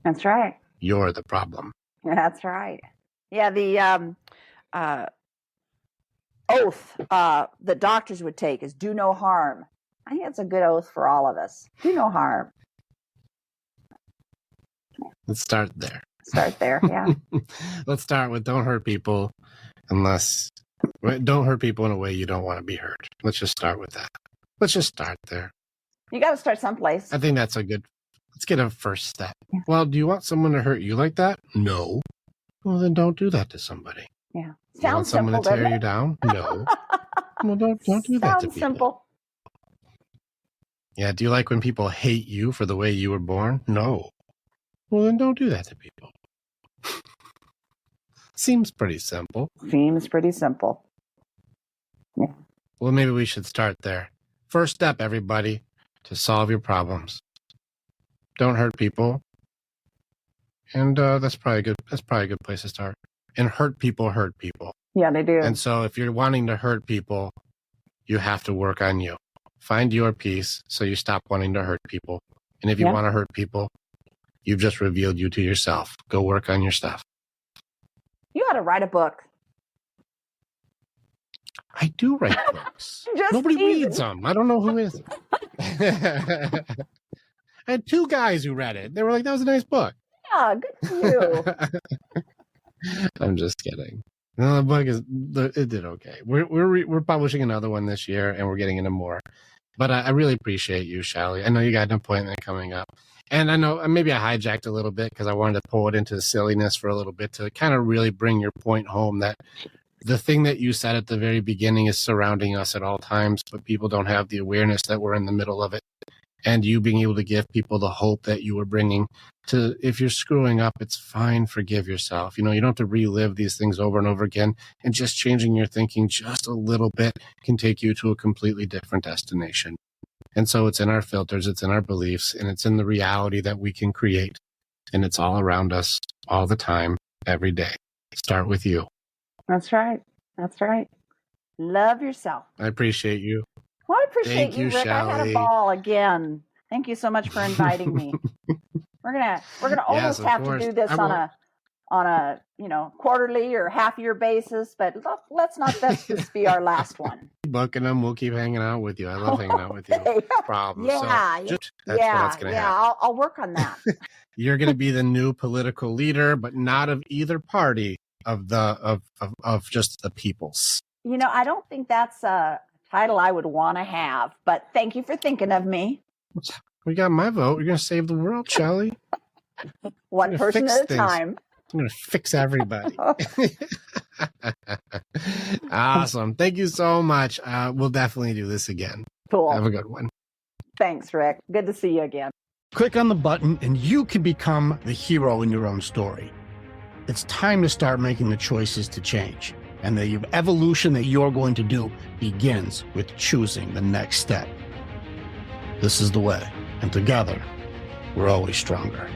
That's right. You're the problem. That's right. Yeah, the oath that doctors would take is do no harm. I think that's a good oath for all of us. Do no harm. Let's start there. Yeah. Let's start with don't hurt people don't hurt people in a way you don't want to be hurt. Let's just start with that. Let's just start there. You got to start someplace. I think that's let's get a first step. Yeah. Well, do you want someone to hurt you like that? No. Well, then don't do that to somebody. Yeah. You want someone to tear you down? No. Well, don't do that to people. Simple. Yeah. Do you like when people hate you for the way you were born? No. Well, then don't do that to people. Seems pretty simple. Yeah. Well, maybe we should start there. First step, everybody, to solve your problems. Don't hurt people. And that's probably a good place to start. And hurt people. Yeah, they do. And so if you're wanting to hurt people, you have to work on you. Find your peace so you stop wanting to hurt people. And if you want to hurt people, you've just revealed you to yourself. Go work on your stuff. You ought to write a book. I do write books. Nobody reads them. I don't know who is. I had 2 guys who read it. They were like, that was a nice book. Yeah, good for you. I'm just kidding. No, the book it did okay. We're publishing another one this year, and we're getting into more. But I really appreciate you, Shelly. I know you got an appointment coming up. And I know maybe I hijacked a little bit because I wanted to pull it into silliness for a little bit to kind of really bring your point home that the thing that you said at the very beginning is surrounding us at all times, but people don't have the awareness that we're in the middle of it. And you being able to give people the hope that you were bringing to, if you're screwing up, it's fine. Forgive yourself. You don't have to relive these things over and over again. And just changing your thinking just a little bit can take you to a completely different destination. And so it's in our filters, it's in our beliefs, and it's in the reality that we can create. And it's all around us all the time, every day. Start with you. That's right. Love yourself. I appreciate you. Well, I appreciate Thank you, Rick. I had Shelly. a ball again. Thank you so much for inviting me. We're gonna almost of have course. to do this on a quarterly or half year basis, but let's not let this be our last one. Booking them, we'll keep hanging out with you. I love hanging out with you. Okay. Problem. Yeah, so that's what's going to happen. I'll work on that. You're going to be the new political leader, but not of either party, of just the people's. I don't think that's a title I would want to have, but thank you for thinking of me. We got my vote. You're going to save the world, Shelly. One person at a time. I'm going to fix everybody. Awesome. Thank you so much. We'll definitely do this again. Cool. Have a good one. Thanks, Rick. Good to see you again. Click on the button and you can become the hero in your own story. It's time to start making the choices to change. And the evolution that you're going to do begins with choosing the next step. This is the way. And together, we're always stronger.